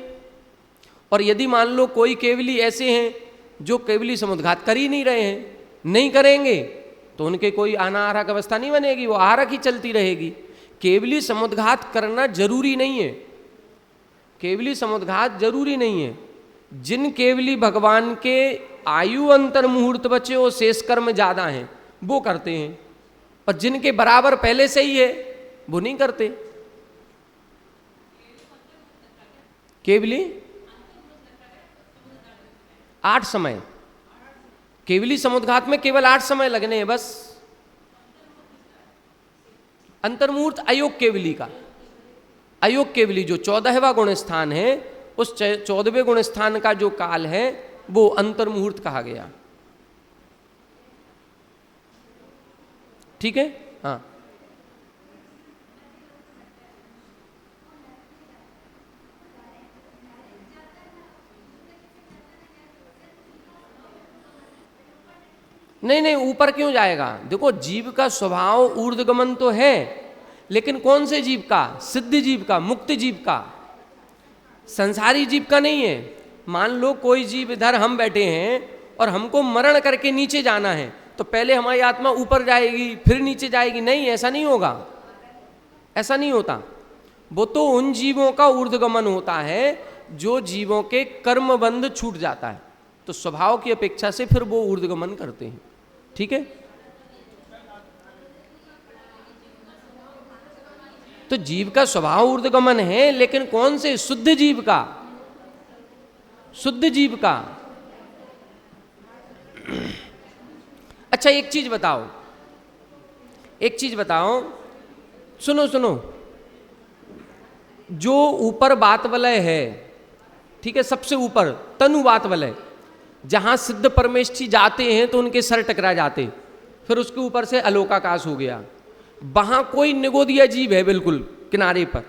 और यदि मान लो कोई केवली ऐसे हैं जो केवली समुद्घात कर ही नहीं रहे हैं, नहीं करेंगे तो उनके कोई अनाहारक अवस्था नहीं बनेगी, वो आहारक ही चलती रहेगी। केवली समुद्घात करना जरूरी नहीं है, केवली समुद्घात जरूरी नहीं है। जिन केवली भगवान के आयु अंतर मुहूर्त बचे वो शेष कर्म ज्यादा हैं वो करते हैं, और जिनके बराबर पहले से ही है वो नहीं करते। केवली 8 समय, केवली समुद्घात में केवल 8 समय लगने हैं बस। अंतर्मुहूर्त अयोग केवली का, अयोग केवली जो 14वां गुण स्थान है, उस 14वें गुण स्थान का जो काल है वो अंतर्मुहूर्त कहा गया। ठीक है, हाँ। नहीं नहीं, ऊपर क्यों जाएगा? देखो जीव का स्वभाव ऊर्ध्वगमन तो है, लेकिन कौन से जीव का? सिद्ध जीव का, मुक्त जीव का, संसारी जीव का नहीं है। मान लो कोई जीव इधर हम बैठे हैं और हमको मरण करके नीचे जाना है, तो पहले हमारी आत्मा ऊपर जाएगी फिर नीचे जाएगी? नहीं, ऐसा नहीं होगा, ऐसा नहीं होता। वो तो उन जीवों का ऊर्ध्वगमन होता है जो जीवों के कर्मबंध छूट जाता है, तो स्वभाव की अपेक्षा से फिर वो ऊर्ध्वगमन करते हैं। ठीक है, तो जीव का स्वभाव ऊर्ध्वगमन है, लेकिन कौन से? शुद्ध जीव का, शुद्ध जीव का। अच्छा एक चीज बताओ, एक चीज बताओ, सुनो सुनो, जो ऊपर बात वलय है, ठीक है, सबसे ऊपर तनु बात वलय, जहां सिद्ध परमेष्ठी जाते हैं तो उनके सर टकरा जाते, फिर उसके ऊपर से अलोकाकाश हो गया। वहां कोई निगोदिया जीव है बिल्कुल किनारे पर।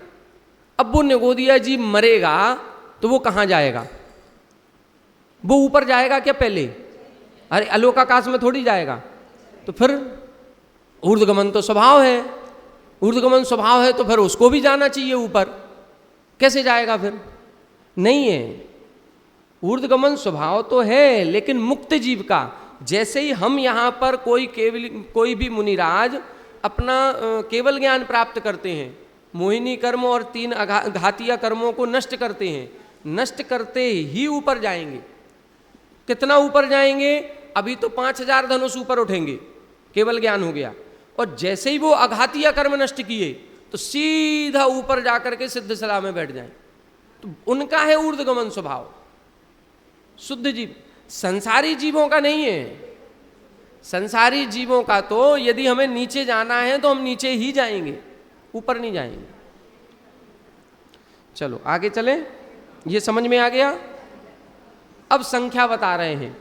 अब वो निगोदिया जीव मरेगा तो वो कहां जाएगा? वो ऊपर जाएगा क्या पहले? अरे अलोकाकाश में थोड़ी जाएगा। तो फिर ऊर्ध्वगमन तो स्वभाव है, ऊर्ध्वगमन स्वभाव है तो फिर उसको भी जाना चाहिए ऊपर। कैसे जाएगा फिर? नहीं है, ऊर्ध्वगमन स्वभाव तो है, लेकिन मुक्त जीव का। जैसे ही हम यहाँ पर कोई भी मुनिराज अपना केवल ज्ञान प्राप्त करते हैं, मोहिनी कर्म और 3 घातीय कर्मों को नष्ट करते हैं, नष्ट करते ही ऊपर जाएंगे। कितना ऊपर जाएंगे? अभी तो 5000 धनुष ऊपर उठेंगे, केवल ज्ञान हो गया। और जैसे ही वो अघातीय कर्म नष्ट किए तो सीधा ऊपर जाकर के सिद्ध सला में बैठ जाएं। तो उनका है ऊर्ध्वगमन स्वभाव, शुद्ध जीव। संसारी जीवों का नहीं है। संसारी जीवों का तो यदि हमें नीचे जाना है तो हम नीचे ही जाएंगे, ऊपर नहीं जाएंगे। चलो आगे चलें, ये समझ में आ गया। अब संख्या बता रहे हैं,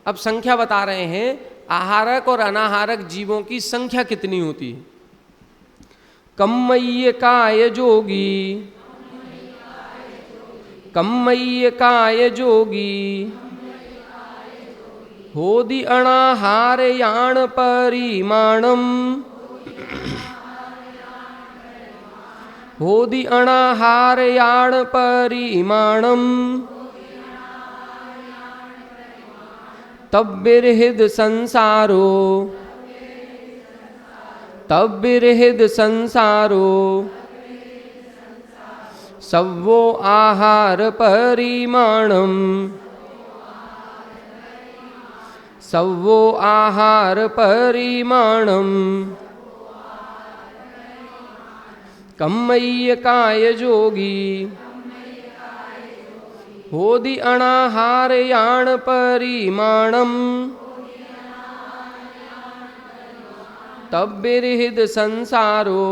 अब संख्या बता रहे हैं आहारक और अनाहारक जीवों की संख्या कितनी होती है। कम्मय्य काय जोगी कम्मय्य काय जोगी होदि अनाहार याण परिमाणम होदि अनाहार याण परिमाणम तब बिरहिद संसारो तब बिरहिद संसारो सवो आहार परिमाणम सवो आहार परिमाणम कम्मय्य काय जोगी होदि अनाहार याण परिमाणम तब बिरहिद संसारो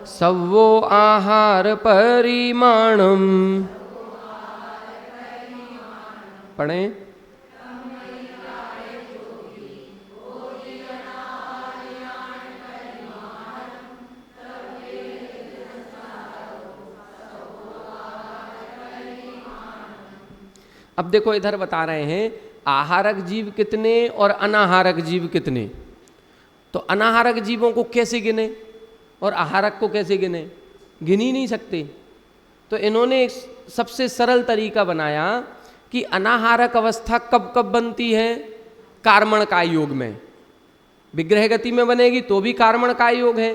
सवो आहार परिमाणम। पढ़ें। अब देखो इधर बता रहे हैं आहारक जीव कितने और अनाहारक जीव कितने। तो अनाहारक जीवों को कैसे गिने और आहारक को कैसे गिने, गिन ही नहीं सकते। तो इन्होंने एक सबसे सरल तरीका बनाया कि अनाहारक अवस्था कब कब बनती है, कार्मण काय योग में। विग्रह गति में बनेगी तो भी कार्मण काय योग है,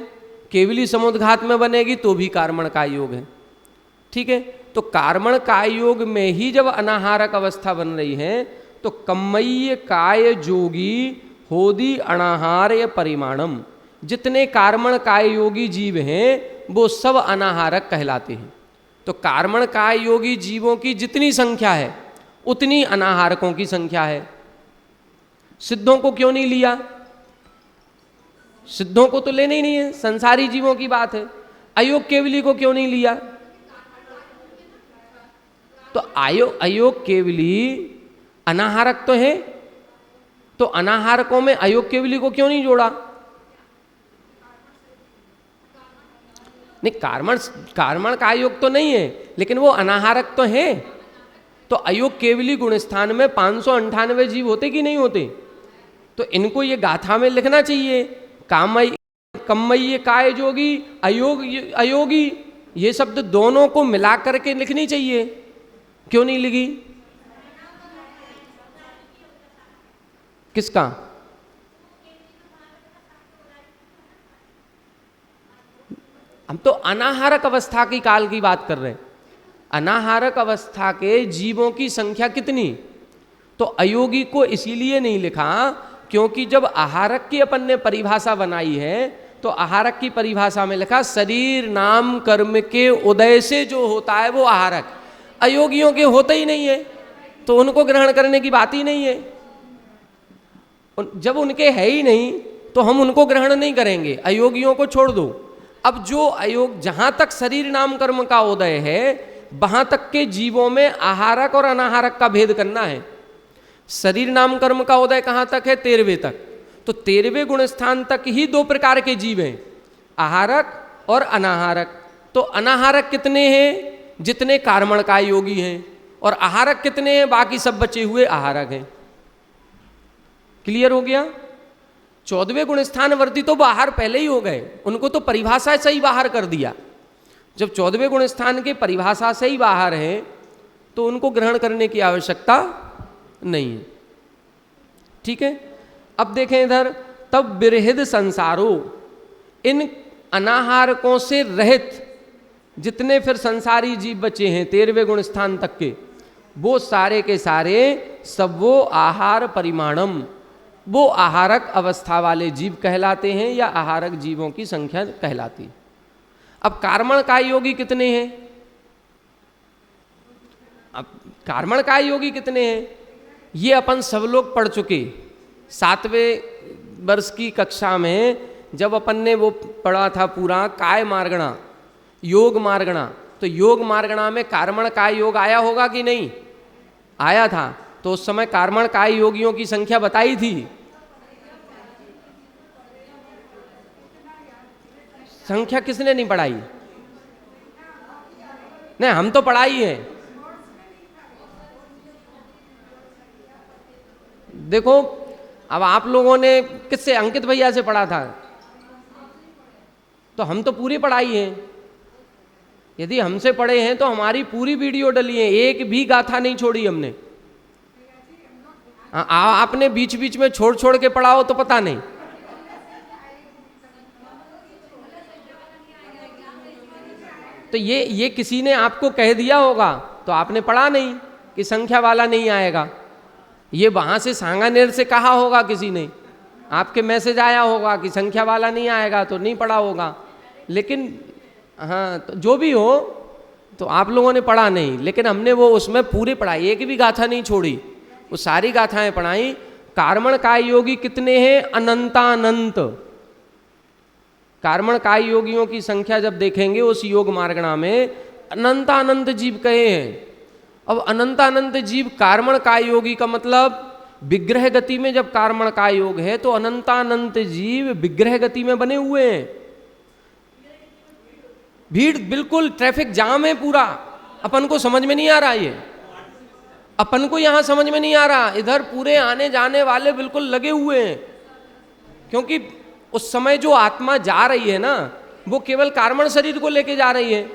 केवली समुद्घात में बनेगी तो भी कार्मण काय योग है। ठीक है, तो कार्मण काय योग में ही जब अनाहारक अवस्था बन रही है तो कम्मय्य काय जोगी होदि अनाहार्य परिमाणम, जितने कार्मण काय योगी जीव हैं वो सब अनाहारक कहलाते हैं। तो कार्मण काय योगी जीवों की जितनी संख्या है उतनी अनाहारकों की संख्या है। सिद्धों को क्यों नहीं लिया, सिद्धों को तो लेना ही नहीं है, संसारी जीवों की बात है। अयोग केवली को क्यों नहीं लिया, तो अयोग केवली अनाहारक तो है, तो अनाहारकों में अयोग केवली को क्यों नहीं जोड़ा। नहीं, कार्मण का अयोग तो नहीं है लेकिन वो अनाहारक तो है। तो अयोग केवली गुण स्थान में 598 जीव होते कि नहीं होते, तो इनको ये गाथा में लिखना चाहिए। कम्मय्य काय जोगी अयोगी, ये शब्द दोनों को मिला करके लिखनी चाहिए, क्यों नहीं लिखी। किसका, हम तो अनाहारक अवस्था की काल की बात कर रहे हैं। अनाहारक अवस्था के जीवों की संख्या कितनी, तो अयोगी को इसीलिए नहीं लिखा क्योंकि जब आहारक की अपन ने परिभाषा बनाई है तो आहारक की परिभाषा में लिखा शरीर नाम कर्म के उदय से जो होता है वो आहारक, अयोगियों के होते ही नहीं है तो उनको ग्रहण करने की बात ही नहीं है। जब उनके है ही नहीं तो हम उनको ग्रहण नहीं करेंगे, अयोगियों को छोड़ दो। अब जो अयोग, जहां तक शरीर नाम कर्म का उदय है वहां तक के जीवों में आहारक और अनाहारक का भेद करना है। शरीर नाम कर्म का उदय कहां तक है, 13वें तक। तो 13वें गुण स्थान तक ही 2 प्रकार के जीव हैं, आहारक और अनाहारक। तो अनाहारक कितने हैं, जितने कार्मण काय योगी हैं, और आहारक कितने हैं, बाकी सब बचे हुए आहारक हैं। क्लियर हो गया। 14वें गुण स्थान वर्ती तो बाहर पहले ही हो गए, उनको तो परिभाषा से ही बाहर कर दिया। जब 14वें गुण स्थान के परिभाषा से ही बाहर हैं तो उनको ग्रहण करने की आवश्यकता नहीं है। ठीक है, अब देखें इधर, तब बिरहिद संसारो, इन अनाहारकों से रहित जितने फिर संसारी जीव बचे हैं 13वें गुण स्थान तक के, वो सारे के सारे सब वो आहार परिमाणम, वो आहारक अवस्था वाले जीव कहलाते हैं या आहारक जीवों की संख्या कहलाती है। अब कार्मण काय योगी कितने हैं, अब कार्मण काय योगी कितने हैं ये अपन सब लोग पढ़ चुके। 7वें वर्ष की कक्षा में जब अपन ने वो पढ़ा था पूरा काय मार्गणा, योग मार्गणा, तो योग मार्गणा में कार्मण काय योग आया होगा कि नहीं आया था, तो उस समय कार्मण काय योगियों की संख्या बताई थी। संख्या किसने नहीं पढ़ाई, नहीं, हम तो पढ़ा ही है। देखो, अब आप लोगों ने किससे, अंकित भैया से पढ़ा था, तो हम तो पूरी पढ़ाई है। यदि हमसे पढ़े हैं तो हमारी पूरी वीडियो डली है, एक भी गाथा नहीं छोड़ी हमने। आपने बीच बीच में छोड़ छोड़ के पढ़ा हो तो पता नहीं। तो ये किसी ने आपको कह दिया होगा, तो आपने पढ़ा नहीं कि संख्या वाला नहीं आएगा। ये वहां से सांगानेर से कहा होगा किसी ने, आपके मैसेज आया होगा कि संख्या वाला नहीं आएगा, तो नहीं पढ़ा होगा। लेकिन हाँ, तो जो भी हो, तो आप लोगों ने पढ़ा नहीं, लेकिन हमने वो उसमें पूरी पढ़ाई, एक भी गाथा नहीं छोड़ी, वो सारी गाथाएं पढ़ाई। कार्मण काय योगी कितने हैं? अनंतानंत। कार्मण काय योगियों की संख्या जब देखेंगे उस योग मार्गणा में, अनंतानंत जीव कहे हैं। अब अनंतानंत जीव कार्मण काय योगी का मतलब, विग्रह गति में जब कार्मण काय योग है तो अनंतानंत जीव विग्रह गति में बने हुए हैं। भीड़, बिल्कुल ट्रैफिक जाम है पूरा, अपन को समझ में नहीं आ रहा, ये अपन को यहां समझ में नहीं आ रहा। इधर पूरे आने जाने वाले बिल्कुल लगे हुए हैं, क्योंकि उस समय जो आत्मा जा रही है ना, वो केवल कार्मण शरीर को लेके जा रही है।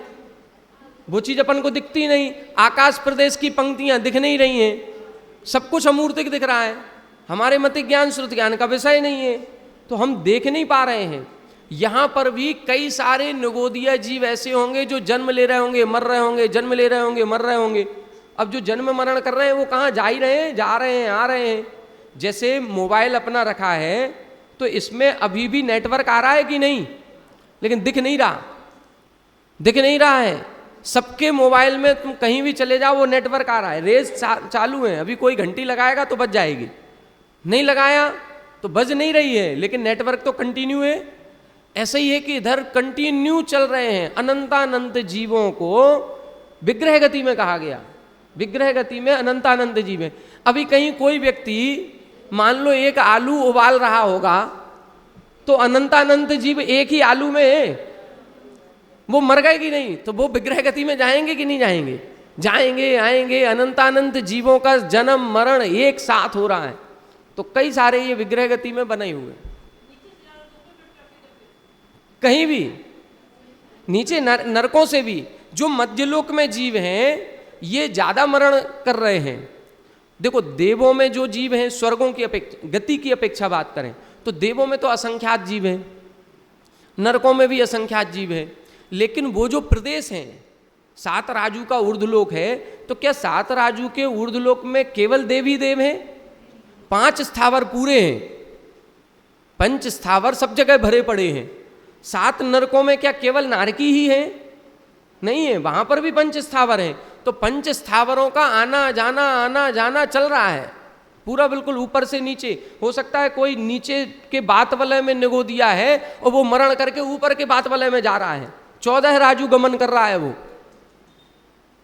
वो चीज अपन को दिखती नहीं, आकाश प्रदेश की पंक्तियां दिख नहीं रही हैं, सब कुछ अमूर्तिक दिख रहा है, हमारे मति ज्ञान श्रुत ज्ञान का विषय नहीं है, तो हम देख नहीं पा रहे हैं। यहां पर भी कई सारे निगोदिया जीव ऐसे होंगे जो जन्म ले रहे होंगे, मर रहे होंगे, जन्म ले रहे होंगे, मर रहे होंगे। अब जो जन्म मरण कर रहे हैं वो कहाँ जा ही रहे हैं, जा रहे हैं, आ रहे हैं। जैसे मोबाइल अपना रखा है तो इसमें अभी भी नेटवर्क आ रहा है कि नहीं, लेकिन दिख नहीं रहा, दिख नहीं रहा है। सबके मोबाइल में तुम कहीं भी चले जाओ वो नेटवर्क आ रहा है, रेस चालू है। अभी कोई घंटी लगाएगा तो बज जाएगी, नहीं लगाया तो बज नहीं रही है, लेकिन नेटवर्क तो कंटिन्यू है। ऐसा ही है कि इधर कंटिन्यू चल रहे हैं। अनंतानंत जीवों को विग्रह गति में कहा गया, विग्रह गति में अनंतानंत जीव है। अभी कहीं कोई व्यक्ति मान लो एक आलू उबाल रहा होगा, तो अनंतानंत जीव एक ही आलू में है, वो मर गए कि नहीं, तो वो विग्रह गति में जाएंगे कि नहीं जाएंगे? जाएंगे, आएंगे। अनंतानंत जीवों का जन्म मरण एक साथ हो रहा है, तो कई सारे ये विग्रह गति में बने हुए। कहीं भी नीचे नरकों से भी जो मध्यलोक में जीव हैं ये ज्यादा मरण कर रहे हैं। देखो, देवों में जो जीव हैं, स्वर्गों की अपेक्षा, गति की अपेक्षा बात करें तो देवों में तो असंख्यात जीव हैं, नरकों में भी असंख्यात जीव हैं। लेकिन वो जो प्रदेश हैं, 7 राजू का ऊर्ध्वलोक है, तो क्या 7 राजू के ऊर्ध्वलोक में केवल देव ही देव हैं? 5 स्थावर पूरे हैं, 5 स्थावर सब जगह भरे पड़े हैं। 7 नरकों में क्या केवल नारकी ही है? नहीं है, वहां पर भी 5 स्थावर हैं। तो 5 स्थावरों का आना जाना चल रहा है पूरा, बिल्कुल ऊपर से नीचे। हो सकता है कोई नीचे के बात वलय में निगो दिया है और वो मरण करके ऊपर के बात वलय में जा रहा है, 14 राजू गमन कर रहा है वो,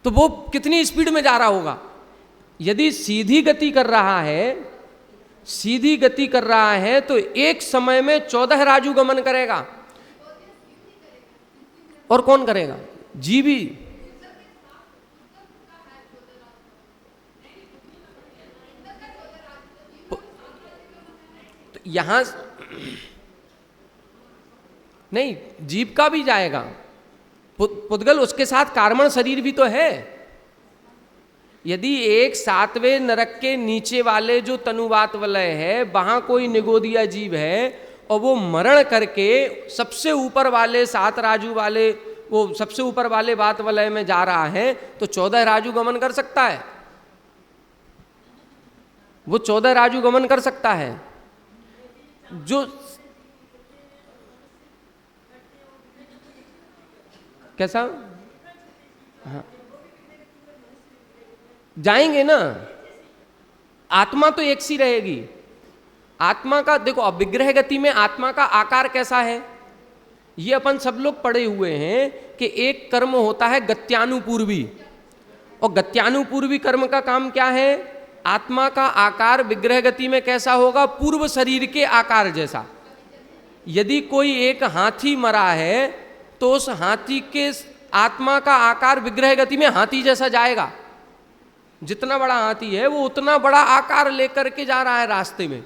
तो वो कितनी स्पीड में जा रहा होगा। यदि सीधी गति कर रहा है, सीधी गति कर रहा है तो एक समय में 14 राजू गमन करेगा। और कौन करेगा? जीवी। तो यहां नहीं, जीव का भी जाएगा पुद्गल, उसके साथ कार्मण शरीर भी तो है। यदि एक 7वें नरक के नीचे वाले जो तनुवात वलय है वहां कोई निगोदिया जीव है और वो मरण करके सबसे ऊपर वाले 7 राजू वाले, वो सबसे ऊपर वाले बात वलय में जा रहा है, तो 14 राजू गमन कर सकता है, वो 14 राजू गमन कर सकता है। जो कैसा? हाँ, जाएंगे ना, आत्मा तो एक सी रहेगी। आत्मा का देखो, अब विग्रह गति में आत्मा का आकार कैसा है ये अपन सब लोग पढ़े हुए हैं कि एक कर्म होता है गत्यानुपूर्वी, और गत्यानुपूर्वी कर्म का काम क्या है? आत्मा का आकार विग्रह गति में कैसा होगा? पूर्व शरीर के आकार जैसा। यदि कोई एक हाथी मरा है तो उस हाथी के आत्मा का आकार विग्रह गति में हाथी जैसा जाएगा। जितना बड़ा हाथी है वो उतना बड़ा आकार लेकर के जा रहा है रास्ते में।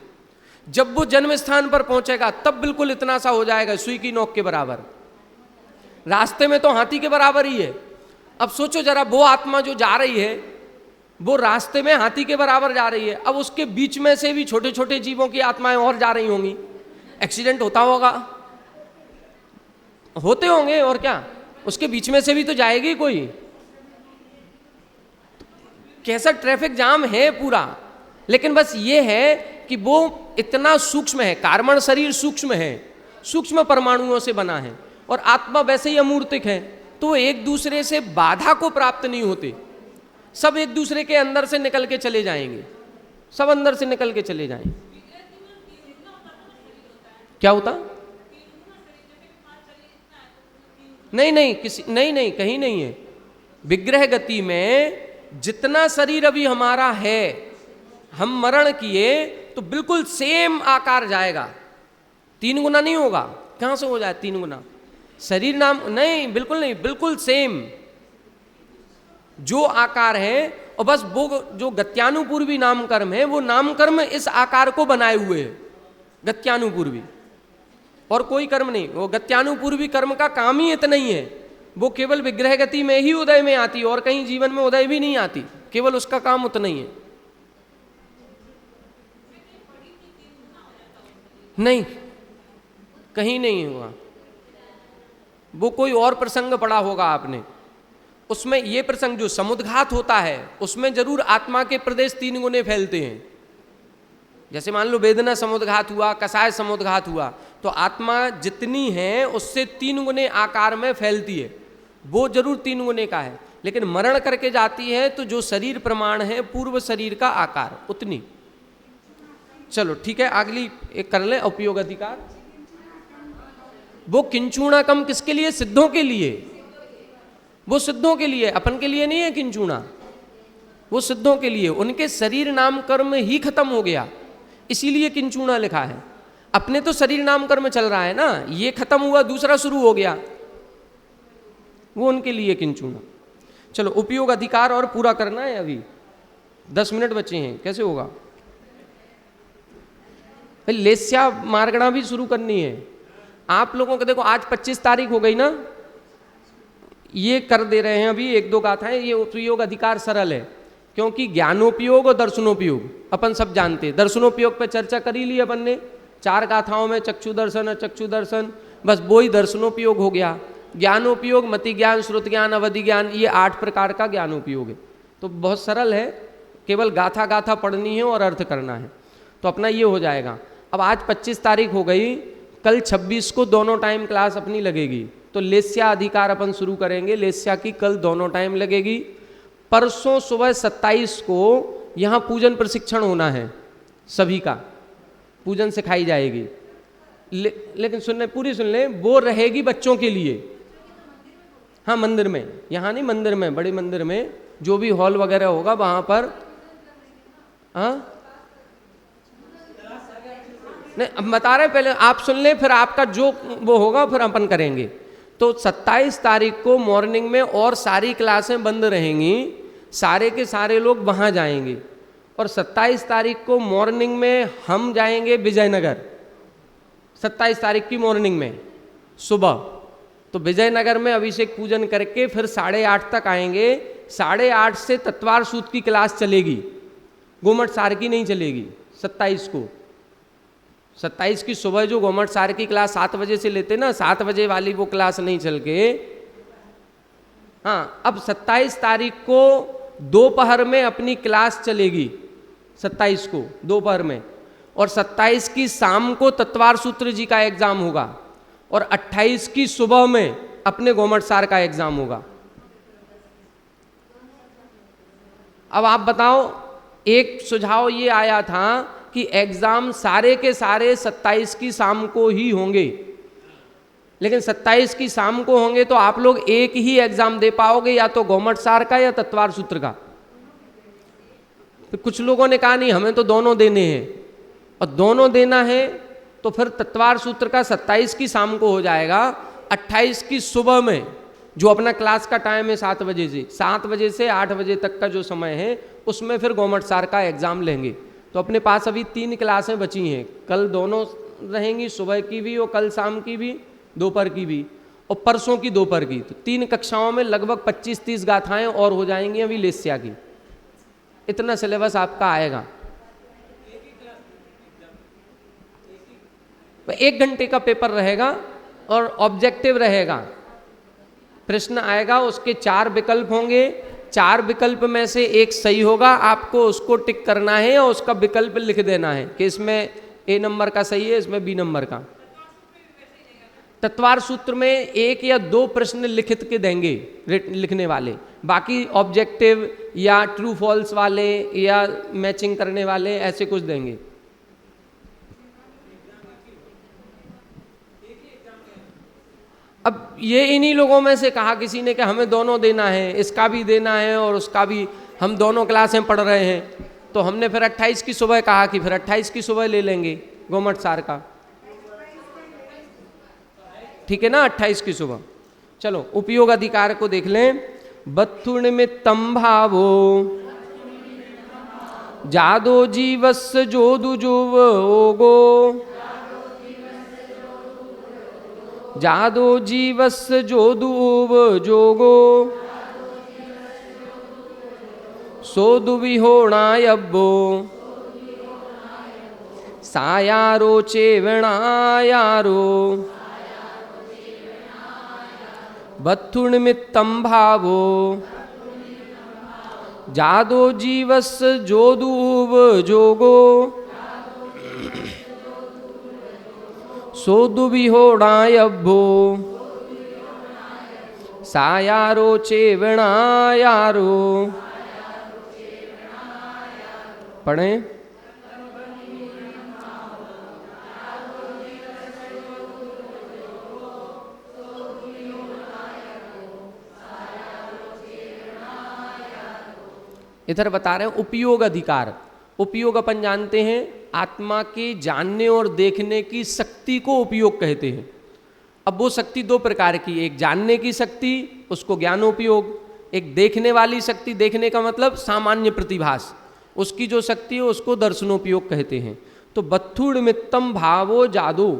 जब वो जन्म स्थान पर पहुंचेगा तब बिल्कुल इतना सा हो जाएगा, सुई की नोक के बराबर। रास्ते में तो हाथी के बराबर ही है। अब सोचो जरा, वो आत्मा जो जा रही है वो रास्ते में हाथी के बराबर जा रही है। अब उसके बीच में से भी छोटे छोटे जीवों की आत्माएं और जा रही होंगी, एक्सीडेंट होता होगा, होते होंगे और क्या, उसके बीच में से भी तो जाएगी कोई। कैसा ट्रैफिक जाम है पूरा। लेकिन बस ये है कि वो इतना सूक्ष्म है, कार्बन शरीर सूक्ष्म है, सूक्ष्म परमाणुओं से बना है, और आत्मा वैसे ही अमूर्तिक है, तो एक दूसरे से बाधा को प्राप्त नहीं होते। सब एक दूसरे के अंदर से निकल के चले जाएंगे, सब अंदर से निकल के चले जाएंगे। क्या होता? नहीं, कहीं नहीं है। विग्रह गति में जितना शरीर अभी हमारा है, हम मरण किए तो बिल्कुल सेम आकार जाएगा, 3 गुना नहीं होगा। कहां से हो जाए 3 गुना? शरीर नाम नहीं, बिल्कुल नहीं, बिल्कुल सेम जो आकार है। और बस वो जो गत्यानुपूर्वी नामकर्म है, वो नामकर्म इस आकार को बनाए हुए है, गत्यानुपूर्वी, और कोई कर्म नहीं। वो गत्यानुपूर्वी कर्म का काम ही इतना ही है, वो केवल विग्रह गति में ही उदय में आती, और कहीं जीवन में उदय भी नहीं आती, केवल उसका काम उतना ही है। नहीं, कहीं नहीं हुआ। वो कोई और प्रसंग पढ़ा होगा आपने, उसमें ये प्रसंग जो समुद्घात होता है उसमें जरूर आत्मा के प्रदेश 3 गुने फैलते हैं। जैसे मान लो वेदना समुद्घात हुआ, कषाय समुद्घात हुआ, तो आत्मा जितनी है उससे 3 गुने आकार में फैलती है, वो जरूर 3 गुने का है। लेकिन मरण करके जाती है तो जो शरीर प्रमाण है पूर्व शरीर का आकार उतनी। चलो ठीक है, अगली एक कर ले, उपयोग अधिकार। वो किंचूणाकम किसके लिए? सिद्धों के लिए। वो सिद्धों के लिए, अपन के लिए नहीं है किंचूणा, वो सिद्धों के लिए। उनके शरीर नाम कर्म ही खत्म हो गया, इसीलिए किंचूणा लिखा है। अपने तो शरीर नाम कर्म चल रहा है ना, ये खत्म हुआ, दूसरा शुरू हो गया, वो उनके लिए किंचूणा। चलो उपयोग अधिकार और पूरा करना है, अभी 10 मिनट बचे हैं, कैसे होगा? लेस्या मार्गणा भी शुरू करनी है आप लोगों को। देखो आज 25 तारीख हो गई ना, ये कर दे रहे हैं अभी 1-2 गाथाएं। ये उपयोग अधिकार सरल है, क्योंकि ज्ञानोपयोग और दर्शनोपयोग अपन सब जानते हैं। दर्शनोपयोग पे चर्चा कर ही ली अपन ने 4 गाथाओं में, चक्षु दर्शन, अचक्षु दर्शन, बस वो ही दर्शनोपयोग हो गया। ज्ञानोपयोग मति ज्ञान, श्रुत ज्ञान, अवधि ज्ञान, ये 8 प्रकार का ज्ञानोपयोग है। तो बहुत सरल है, केवल गाथा गाथा पढ़नी है और अर्थ करना है, तो अपना ये हो जाएगा। अब आज 25 तारीख हो गई, कल 26 को दोनों टाइम क्लास अपनी लगेगी, तो लेस्या अधिकार अपन शुरू करेंगे। लेस्या की कल दोनों टाइम लगेगी। परसों सुबह 27 को यहाँ पूजन प्रशिक्षण होना है, सभी का पूजन सिखाई जाएगी। लेकिन सुनने, पूरी सुन ले, वो रहेगी बच्चों के लिए। हाँ मंदिर में, यहाँ नहीं, मंदिर में, बड़े मंदिर में जो भी हॉल वगैरह होगा वहाँ पर। हाँ नहीं, अब बता रहे, पहले आप सुन लें, फिर आपका जो वो होगा फिर अपन करेंगे। तो 27 तारीख को मॉर्निंग में और सारी क्लासें बंद रहेंगी, सारे के सारे लोग वहाँ जाएंगे। और 27 तारीख को मॉर्निंग में हम जाएंगे विजयनगर, 27 तारीख की मॉर्निंग में सुबह। तो विजयनगर में अभिषेक पूजन करके फिर 8:30 तक आएंगे। 8:30 से तत्वार सूत्र की क्लास चलेगी, गोमट सार की नहीं चलेगी 27 को। 27 की सुबह जो गोमट सार की क्लास 7 बजे से लेते ना, 7 बजे वाली वो क्लास नहीं चल के, हाँ अब 27 तारीख को दोपहर में अपनी क्लास चलेगी, 27 को दोपहर में। और 27 की शाम को तत्वार सूत्र जी का एग्जाम होगा, और 28 की सुबह में अपने गोमट सार का एग्जाम होगा। अब आप बताओ, एक सुझाव ये आया था कि एग्जाम सारे के सारे 27 की शाम को ही होंगे, लेकिन 27 की शाम को होंगे तो आप लोग एक ही एग्जाम दे पाओगे, या तो गोमट सार का या तत्वार सूत्र का। तो कुछ लोगों ने कहा नहीं, हमें तो दोनों देने हैं, और दोनों देना है तो फिर तत्वार सूत्र का 27 की शाम को हो जाएगा, 28 की सुबह में जो अपना क्लास का टाइम है 7 बजे से 8 बजे तक का जो समय है उसमें फिर गवर्नमेंट सार का एग्ज़ाम लेंगे। तो अपने पास अभी 3 क्लासें बची हैं, कल दोनों रहेंगी, सुबह की भी और कल शाम की भी, दोपहर की भी और परसों की दोपहर की। तो 3 कक्षाओं में लगभग 25-30 गाथाएं और हो जाएंगी अभी लेस्या की। इतना सिलेबस आपका आएगा। 1 घंटे का पेपर रहेगा और ऑब्जेक्टिव रहेगा। प्रश्न आएगा, उसके 4 विकल्प होंगे, 4 विकल्प में से एक सही होगा, आपको उसको टिक करना है और उसका विकल्प लिख देना है कि इसमें A नंबर का सही है, इसमें B नंबर का। तत्वार सूत्र में 1 या 2 प्रश्न लिखित के देंगे लिखने वाले, बाकी ऑब्जेक्टिव या ट्रू फॉल्स वाले या मैचिंग करने वाले ऐसे कुछ देंगे। अब ये इन्हीं लोगों में से कहा किसी ने कि हमें दोनों देना है, इसका भी देना है और उसका भी, हम दोनों क्लासें पढ़ रहे हैं। तो हमने फिर 28 की सुबह कहा कि फिर 28 की सुबह ले लेंगे गवर्नमेंट सार का, ठीक है ना, 28 की सुबह। चलो उपयोग अधिकार को देख लें। बत्थु निमित्तम भावो जादो जीवस्य जोदु जोवोगो जादो जीवस्य जोदुव जोगो सोदु विहोणायब्बो सायारो चेवणायारो बत्थु निमित्तम भावो जादो जीवस्य जोदुव जोगो सोदु विहोणायब्बो सायारो चेवणायारो। पढ़ें। इधर बता रहे हैं उपयोग अधिकार। उपयोग अपन जानते हैं आत्मा के जानने और देखने की शक्ति को उपयोग कहते हैं। अब वो शक्ति 2 प्रकार की, एक जानने की शक्ति उसको ज्ञानोपयोग, एक देखने वाली शक्ति, देखने का मतलब सामान्य प्रतिभास, उसकी जो शक्ति है उसको दर्शनोपयोग कहते हैं। तो बत्थु निमित्तम भावो जादो,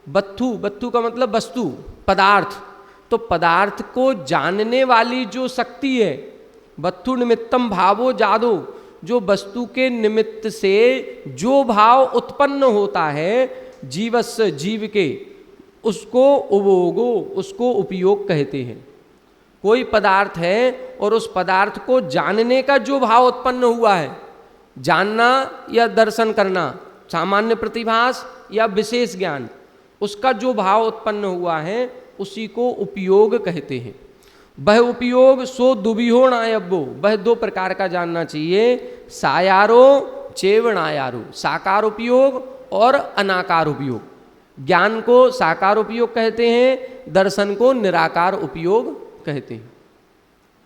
बत्थु, बत्थु का मतलब वस्तु, पदार्थ, तो पदार्थ को जानने वाली जो शक्ति है, बत्थु निमित्तम भावो जादो, जो वस्तु के निमित्त से जो भाव उत्पन्न होता है जीवस्य, जीव के, उसको उपयोगो, उसको उपयोग कहते हैं। कोई पदार्थ है और उस पदार्थ को जानने का जो भाव उत्पन्न हुआ है, जानना या दर्शन करना, सामान्य प्रतिभास या विशेष ज्ञान, उसका जो भाव उत्पन्न हुआ है उसी को उपयोग कहते हैं। वह उपयोग सो दुविहोणायब्बो, वह 2 प्रकार का जानना चाहिए, सायारो चेवणायारो, साकार उपयोग और अनाकार उपयोग। ज्ञान को साकार उपयोग कहते हैं, दर्शन को निराकार उपयोग कहते हैं।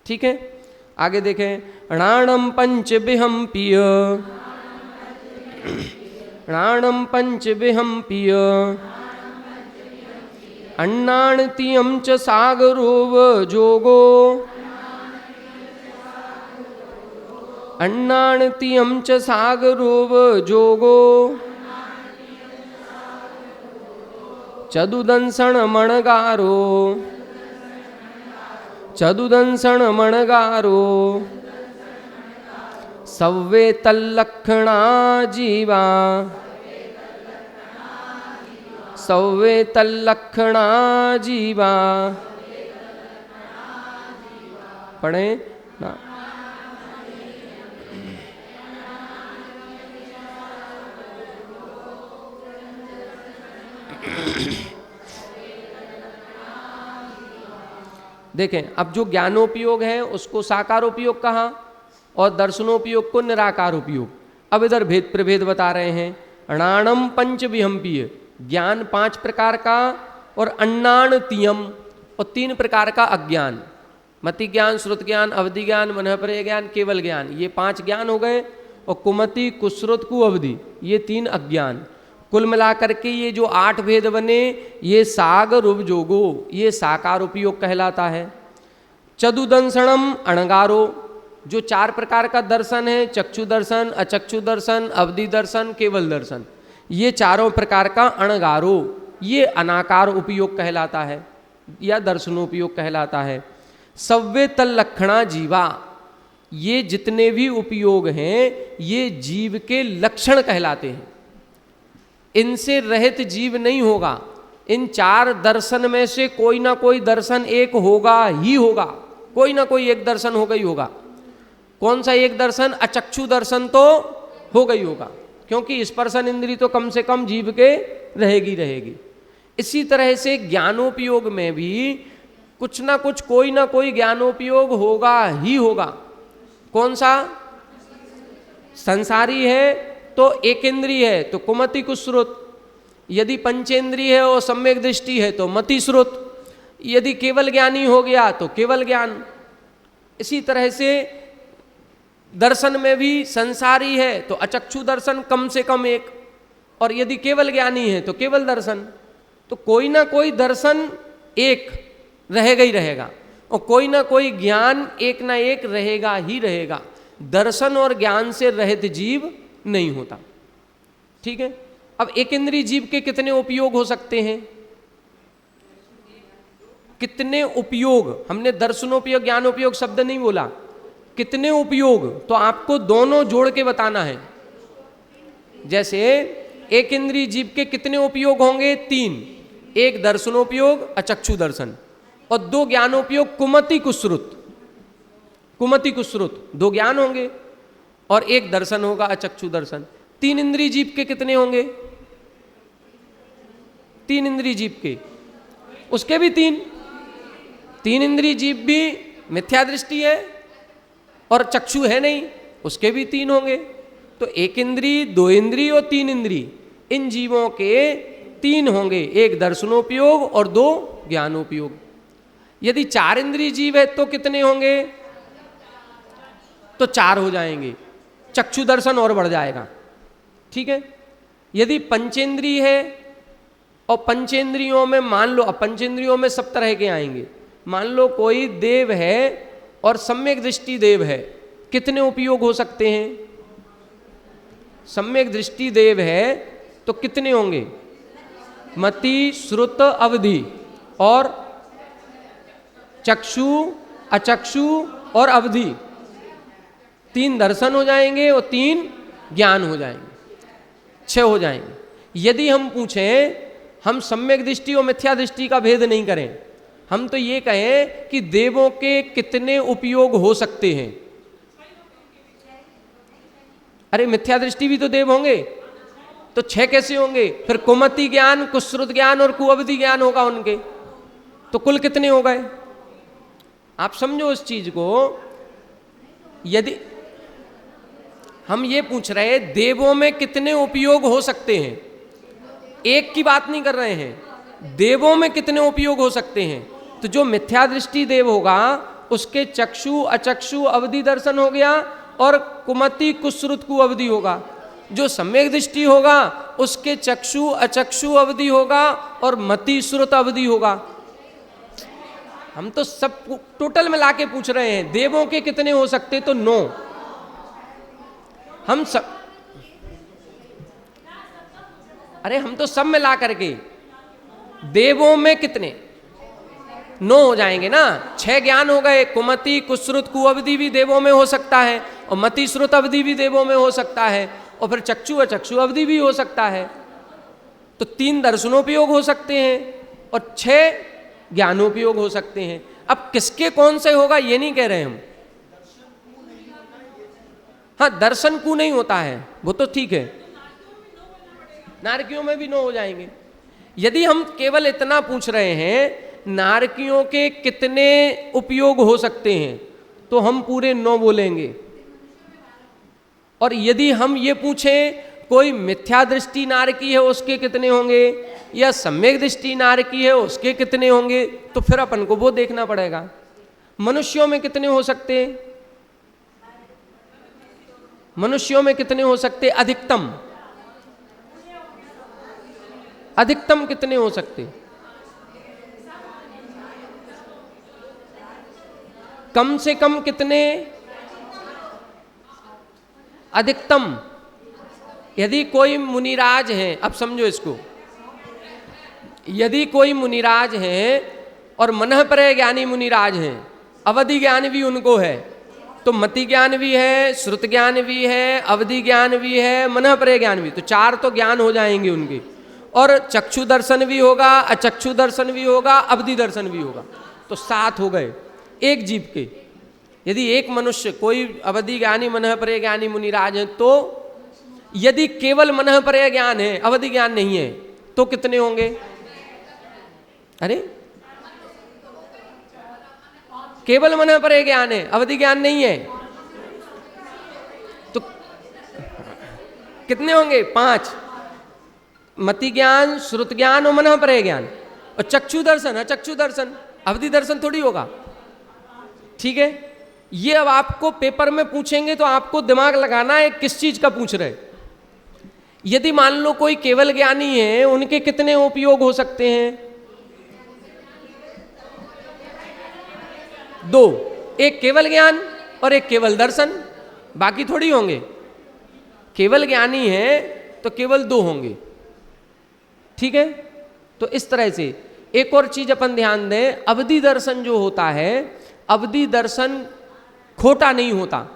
ठीक है, आगे देखें। णाणम पंच विहंपिय, णाणम पंच विहंपिय अन्नाणतियं च सागरोव जोगो, अन्नाणतियं च सागरोव जोगो चदुदंसण मणगारो, चदुदंसण मणगारो सव्वे तल्लक्षणा जीवा, सव्वे तल्लक्षणा जीवा। पढ़ें ना। देखें, अब जो ज्ञानोपयोग है उसको साकारोपयोग कहा और दर्शनोपयोग को निराकार उपयोग। अब इधर भेद प्रभेद बता रहे हैं। अणाणम पंच विहंपीय, ज्ञान 5 प्रकार का, और अन्नाणतियम, और 3 प्रकार का अज्ञान, मति ज्ञान, श्रुत ज्ञान, अवधि ज्ञान, मनःपर्य ज्ञान, केवल ज्ञान, ये 5 ज्ञान हो गए। और कुमति, कुश्रुत, कुअवधि, ये 3 अज्ञान। कुल मिलाकर के ये जो 8 भेद बने, ये साग रूप जोगो, ये साकार उपयोग कहलाता है। चतुदंसणम अणगारो, जो 4 प्रकार का दर्शन है, चक्षु दर्शन, अचक्षु दर्शन, अवधि दर्शन, केवल दर्शन, ये चारों प्रकार का अणगारो, ये अनाकार उपयोग कहलाता है या दर्शनोपयोग कहलाता है। सव्वे तल्लक्षणा जीवा, ये जितने भी उपयोग हैं ये जीव के लक्षण कहलाते हैं। इनसे रहित जीव नहीं होगा। इन 4 दर्शन में से कोई ना कोई दर्शन एक होगा ही होगा, कोई ना कोई एक दर्शन होगा ही होगा। कौन सा एक दर्शन? अचक्षु दर्शन तो होगा ही होगा, क्योंकि स्पर्शन इंद्री तो कम से कम जीव के रहेगी रहेगी। इसी तरह से ज्ञानोपयोग में भी कुछ ना कुछ कोई ना कोई ज्ञानोपयोग होगा ही होगा। कौन सा? संसारी है तो एक इंद्रिय है तो कुमति कुश्रुत, यदि पंचेंद्रिय है और सम्यक दृष्टि है तो मति श्रुत, यदि केवल ज्ञानी हो गया तो केवल ज्ञान। इसी तरह से दर्शन में भी संसारी है तो अचक्षु दर्शन कम से कम एक, और यदि केवल ज्ञानी है तो केवल दर्शन। तो कोई ना कोई दर्शन एक रहेगा ही रहेगा, और कोई ना कोई ज्ञान एक ना एक रहेगा ही रहेगा। दर्शन और ज्ञान से रहित जीव नहीं होता। ठीक है। अब एक इंद्रिय जीव के कितने उपयोग हो सकते हैं? कितने उपयोग? हमने दर्शनोपयोग ज्ञानोपयोग शब्द नहीं बोला, कितने उपयोग, तो आपको दोनों जोड़ के बताना है। जैसे एक इंद्रिय जीव के कितने उपयोग होंगे? 3, एक दर्शनोपयोग अचक्षु दर्शन, और 2 ज्ञानोपयोग कुमति कुश्रुत। कुमति कुश्रुत 2 ज्ञान होंगे और एक दर्शन होगा अचक्षु दर्शन। 3 इंद्रिय जीव के कितने होंगे? 3 इंद्रिय जीव के, उसके भी 3 इंद्रिय जीव भी मिथ्या दृष्टि है और चक्षु है नहीं, उसके भी 3 होंगे। तो एक इंद्रिय, 2 इंद्रिय और 3 इंद्रिय, इन जीवों के 3 होंगे, एक दर्शनोपयोग और 2 ज्ञानोपयोग। यदि 4 इंद्रिय जीव है तो कितने होंगे? तो 4 हो जाएंगे, चक्षु दर्शन और बढ़ जाएगा। ठीक है। यदि पंचेंद्रिय है और पंचेंद्रियों में मान लो, अब पंचेंद्रियों में सब तरह के आएंगे, मान लो कोई देव है और सम्यक दृष्टि देव है, कितने उपयोग हो सकते हैं? सम्यक दृष्टि देव है तो कितने होंगे? मति श्रुत अवधि, और चक्षु अचक्षु और अवधि, 3 दर्शन हो जाएंगे और 3 ज्ञान हो जाएंगे, 6 हो जाएंगे। यदि हम पूछें, हम सम्यक दृष्टि और मिथ्या दृष्टि का भेद नहीं करें, हम तो ये कहें कि देवों के कितने उपयोग हो सकते हैं। अरे मिथ्या दृष्टि भी तो देव होंगे, तो 6 कैसे होंगे? फिर कुमति ज्ञान, कुश्रुत ज्ञान और कुअवधि ज्ञान होगा उनके, तो कुल कितने हो गए? आप समझो उस चीज को। यदि हम ये पूछ रहे हैं देवों में कितने उपयोग हो सकते हैं, एक की बात नहीं कर रहे हैं, देवों में कितने उपयोग हो सकते हैं, तो जो मिथ्या दृष्टि देव होगा उसके चक्षु अचक्षु अवधि दर्शन हो गया और कुमति कुश्रुत को अवधि होगा। जो सम्यक दृष्टि होगा उसके चक्षु अचक्षु अवधि होगा और मति श्रुत अवधि होगा। हम तो सब टोटल मिला के पूछ रहे हैं देवों के कितने हो सकते, तो 9। हम सब, अरे हम तो सब मिला करके देवों में कितने 9 हो जाएंगे ना। 6 ज्ञान हो गए, कुमति कुश्रुत कुअवधि भी देवों में हो सकता है और मति श्रुत अवधि भी देवों में हो सकता है, और फिर चक्षु अचक्षु अवधि भी हो सकता है। तो 3 दर्शनोपयोग हो सकते हैं और 6 ज्ञानोपयोग हो सकते हैं। अब किसके कौन से होगा ये नहीं कह रहे हम। हाँ, दर्शन को नहीं होता है वो तो ठीक है, नारकियों में भी 9 हो जाएंगे। यदि हम केवल इतना पूछ रहे हैं नारकियों के कितने उपयोग हो सकते हैं, तो हम पूरे 9 बोलेंगे। और यदि हम ये पूछें कोई मिथ्या दृष्टि नारकी है उसके कितने होंगे, या सम्यक दृष्टि नारकी है उसके कितने होंगे, तो फिर अपन को वो देखना पड़ेगा। मनुष्यों में कितने हो सकते, मनुष्यों में कितने हो सकते, अधिकतम अधिकतम कितने हो सकते? कम से कम कितने, अधिकतम। यदि कोई मुनिराज है, अब समझो इसको, यदि कोई मुनिराज है और मनः परय ज्ञानी मुनिराज हैं, अवधि ज्ञान भी उनको है, तो मति ज्ञान भी है, श्रुत ज्ञान भी है, अवधि ज्ञान भी है, मनः परय ज्ञान भी, तो 4 तो ज्ञान हो जाएंगे उनके। और चक्षु दर्शन भी होगा, अचक्षु दर्शन भी होगा, अवधि दर्शन भी होगा, तो 7 हो गए एक जीव के। यदि एक मनुष्य कोई अवधि ज्ञानी मनः परय ज्ञानी मुनिराज है, तो यदि केवल मनः परय ज्ञान है, अवधि ज्ञान नहीं है, तो कितने होंगे? अरे केवल मनः परय ज्ञान है, अवधि ज्ञान नहीं है, तो कितने होंगे? 5। मति ज्ञान, श्रुत ज्ञान और मनः परय ज्ञान, और चक्षु दर्शन, अचक्षु दर्शन, अवधि दर्शन थोड़ी होगा। ठीक है, ये अब आपको पेपर में पूछेंगे तो आपको दिमाग लगाना है किस चीज का पूछ रहे। यदि मान लो कोई केवल ज्ञानी है, उनके कितने उपयोग हो सकते हैं? 2, एक केवल ज्ञान और एक केवल दर्शन, बाकी थोड़ी होंगे। केवल ज्ञानी है तो केवल 2 होंगे। ठीक है, तो इस तरह से एक और चीज अपन ध्यान दें, अवधि दर्शन जो होता है, अवधि दर्शन खोटा नहीं होता।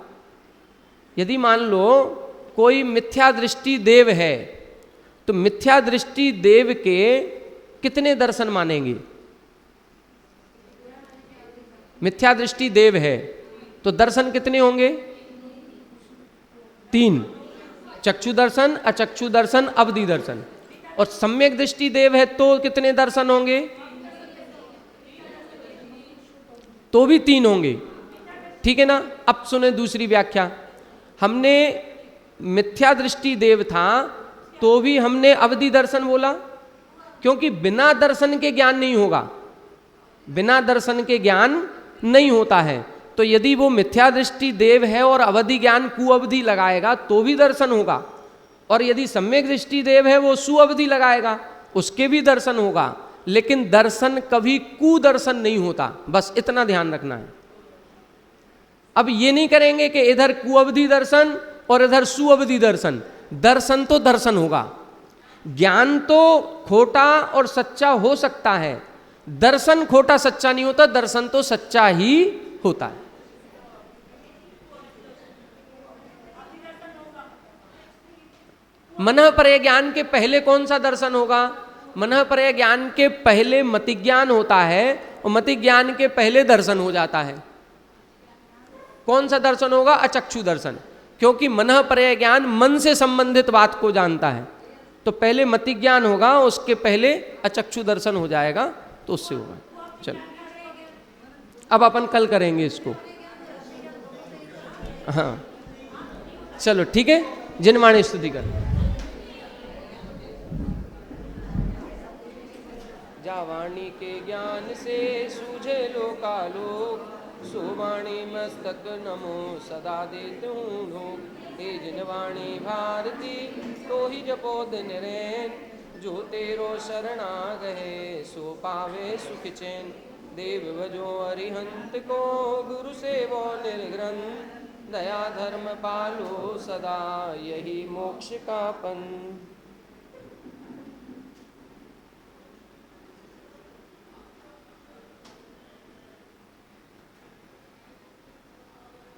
यदि मान लो कोई मिथ्या दृष्टि देव है, तो मिथ्या दृष्टि देव के कितने दर्शन मानेंगे? मिथ्या दृष्टि देव है तो दर्शन कितने होंगे? 3, चक्षु दर्शन, अचक्षु दर्शन, अवधि दर्शन। और सम्यक दृष्टि देव है तो कितने दर्शन होंगे? तो भी 3 होंगे। ठीक है ना। अब सुने दूसरी व्याख्या। हमने मिथ्या दृष्टि देव था तो भी हमने अवधि दर्शन बोला, क्योंकि बिना दर्शन के ज्ञान नहीं होगा, बिना दर्शन के ज्ञान नहीं होता है। तो यदि वो मिथ्या दृष्टि देव है और अवधि ज्ञान कुअवधि लगाएगा तो भी दर्शन होगा, और यदि सम्यक दृष्टि देव है वो सुअवधि लगाएगा उसके भी दर्शन होगा। लेकिन दर्शन कभी कुदर्शन नहीं होता, बस इतना ध्यान रखना है। अब ये नहीं करेंगे कि इधर कुअवधि दर्शन और इधर सुअवधि दर्शन, दर्शन तो दर्शन होगा। ज्ञान तो खोटा और सच्चा हो सकता है, दर्शन खोटा सच्चा नहीं होता, दर्शन तो सच्चा ही होता है। मनः परय ज्ञान के पहले कौन सा दर्शन होगा? मनः परय ज्ञान के पहले मति ज्ञान होता है और मति ज्ञान के पहले दर्शन हो जाता है। कौन सा दर्शन होगा? अचक्षु दर्शन, क्योंकि मनः परय ज्ञान मन से संबंधित बात को जानता है। तो पहले मति ज्ञान होगा, उसके पहले अचक्षु दर्शन हो जाएगा, तो उससे होगा। चलो अब अपन कल करेंगे इसको। हाँ चलो ठीक है, जिनवाणी स्तुति कर। जा वाणी के ज्ञान से सूझे लोकालोक, सुवाणी मस्तक नमो सदा देते हूँ लोग। हे जिनवाणी भारती तो ही जपोद निरैन, जो तेरो शरणा गए सो पावे सुख चैन। देव भजो अरिहंत को गुरु सेवो निर्ग्रंथ, दया धर्म पालो सदा यही मोक्ष का पंथ।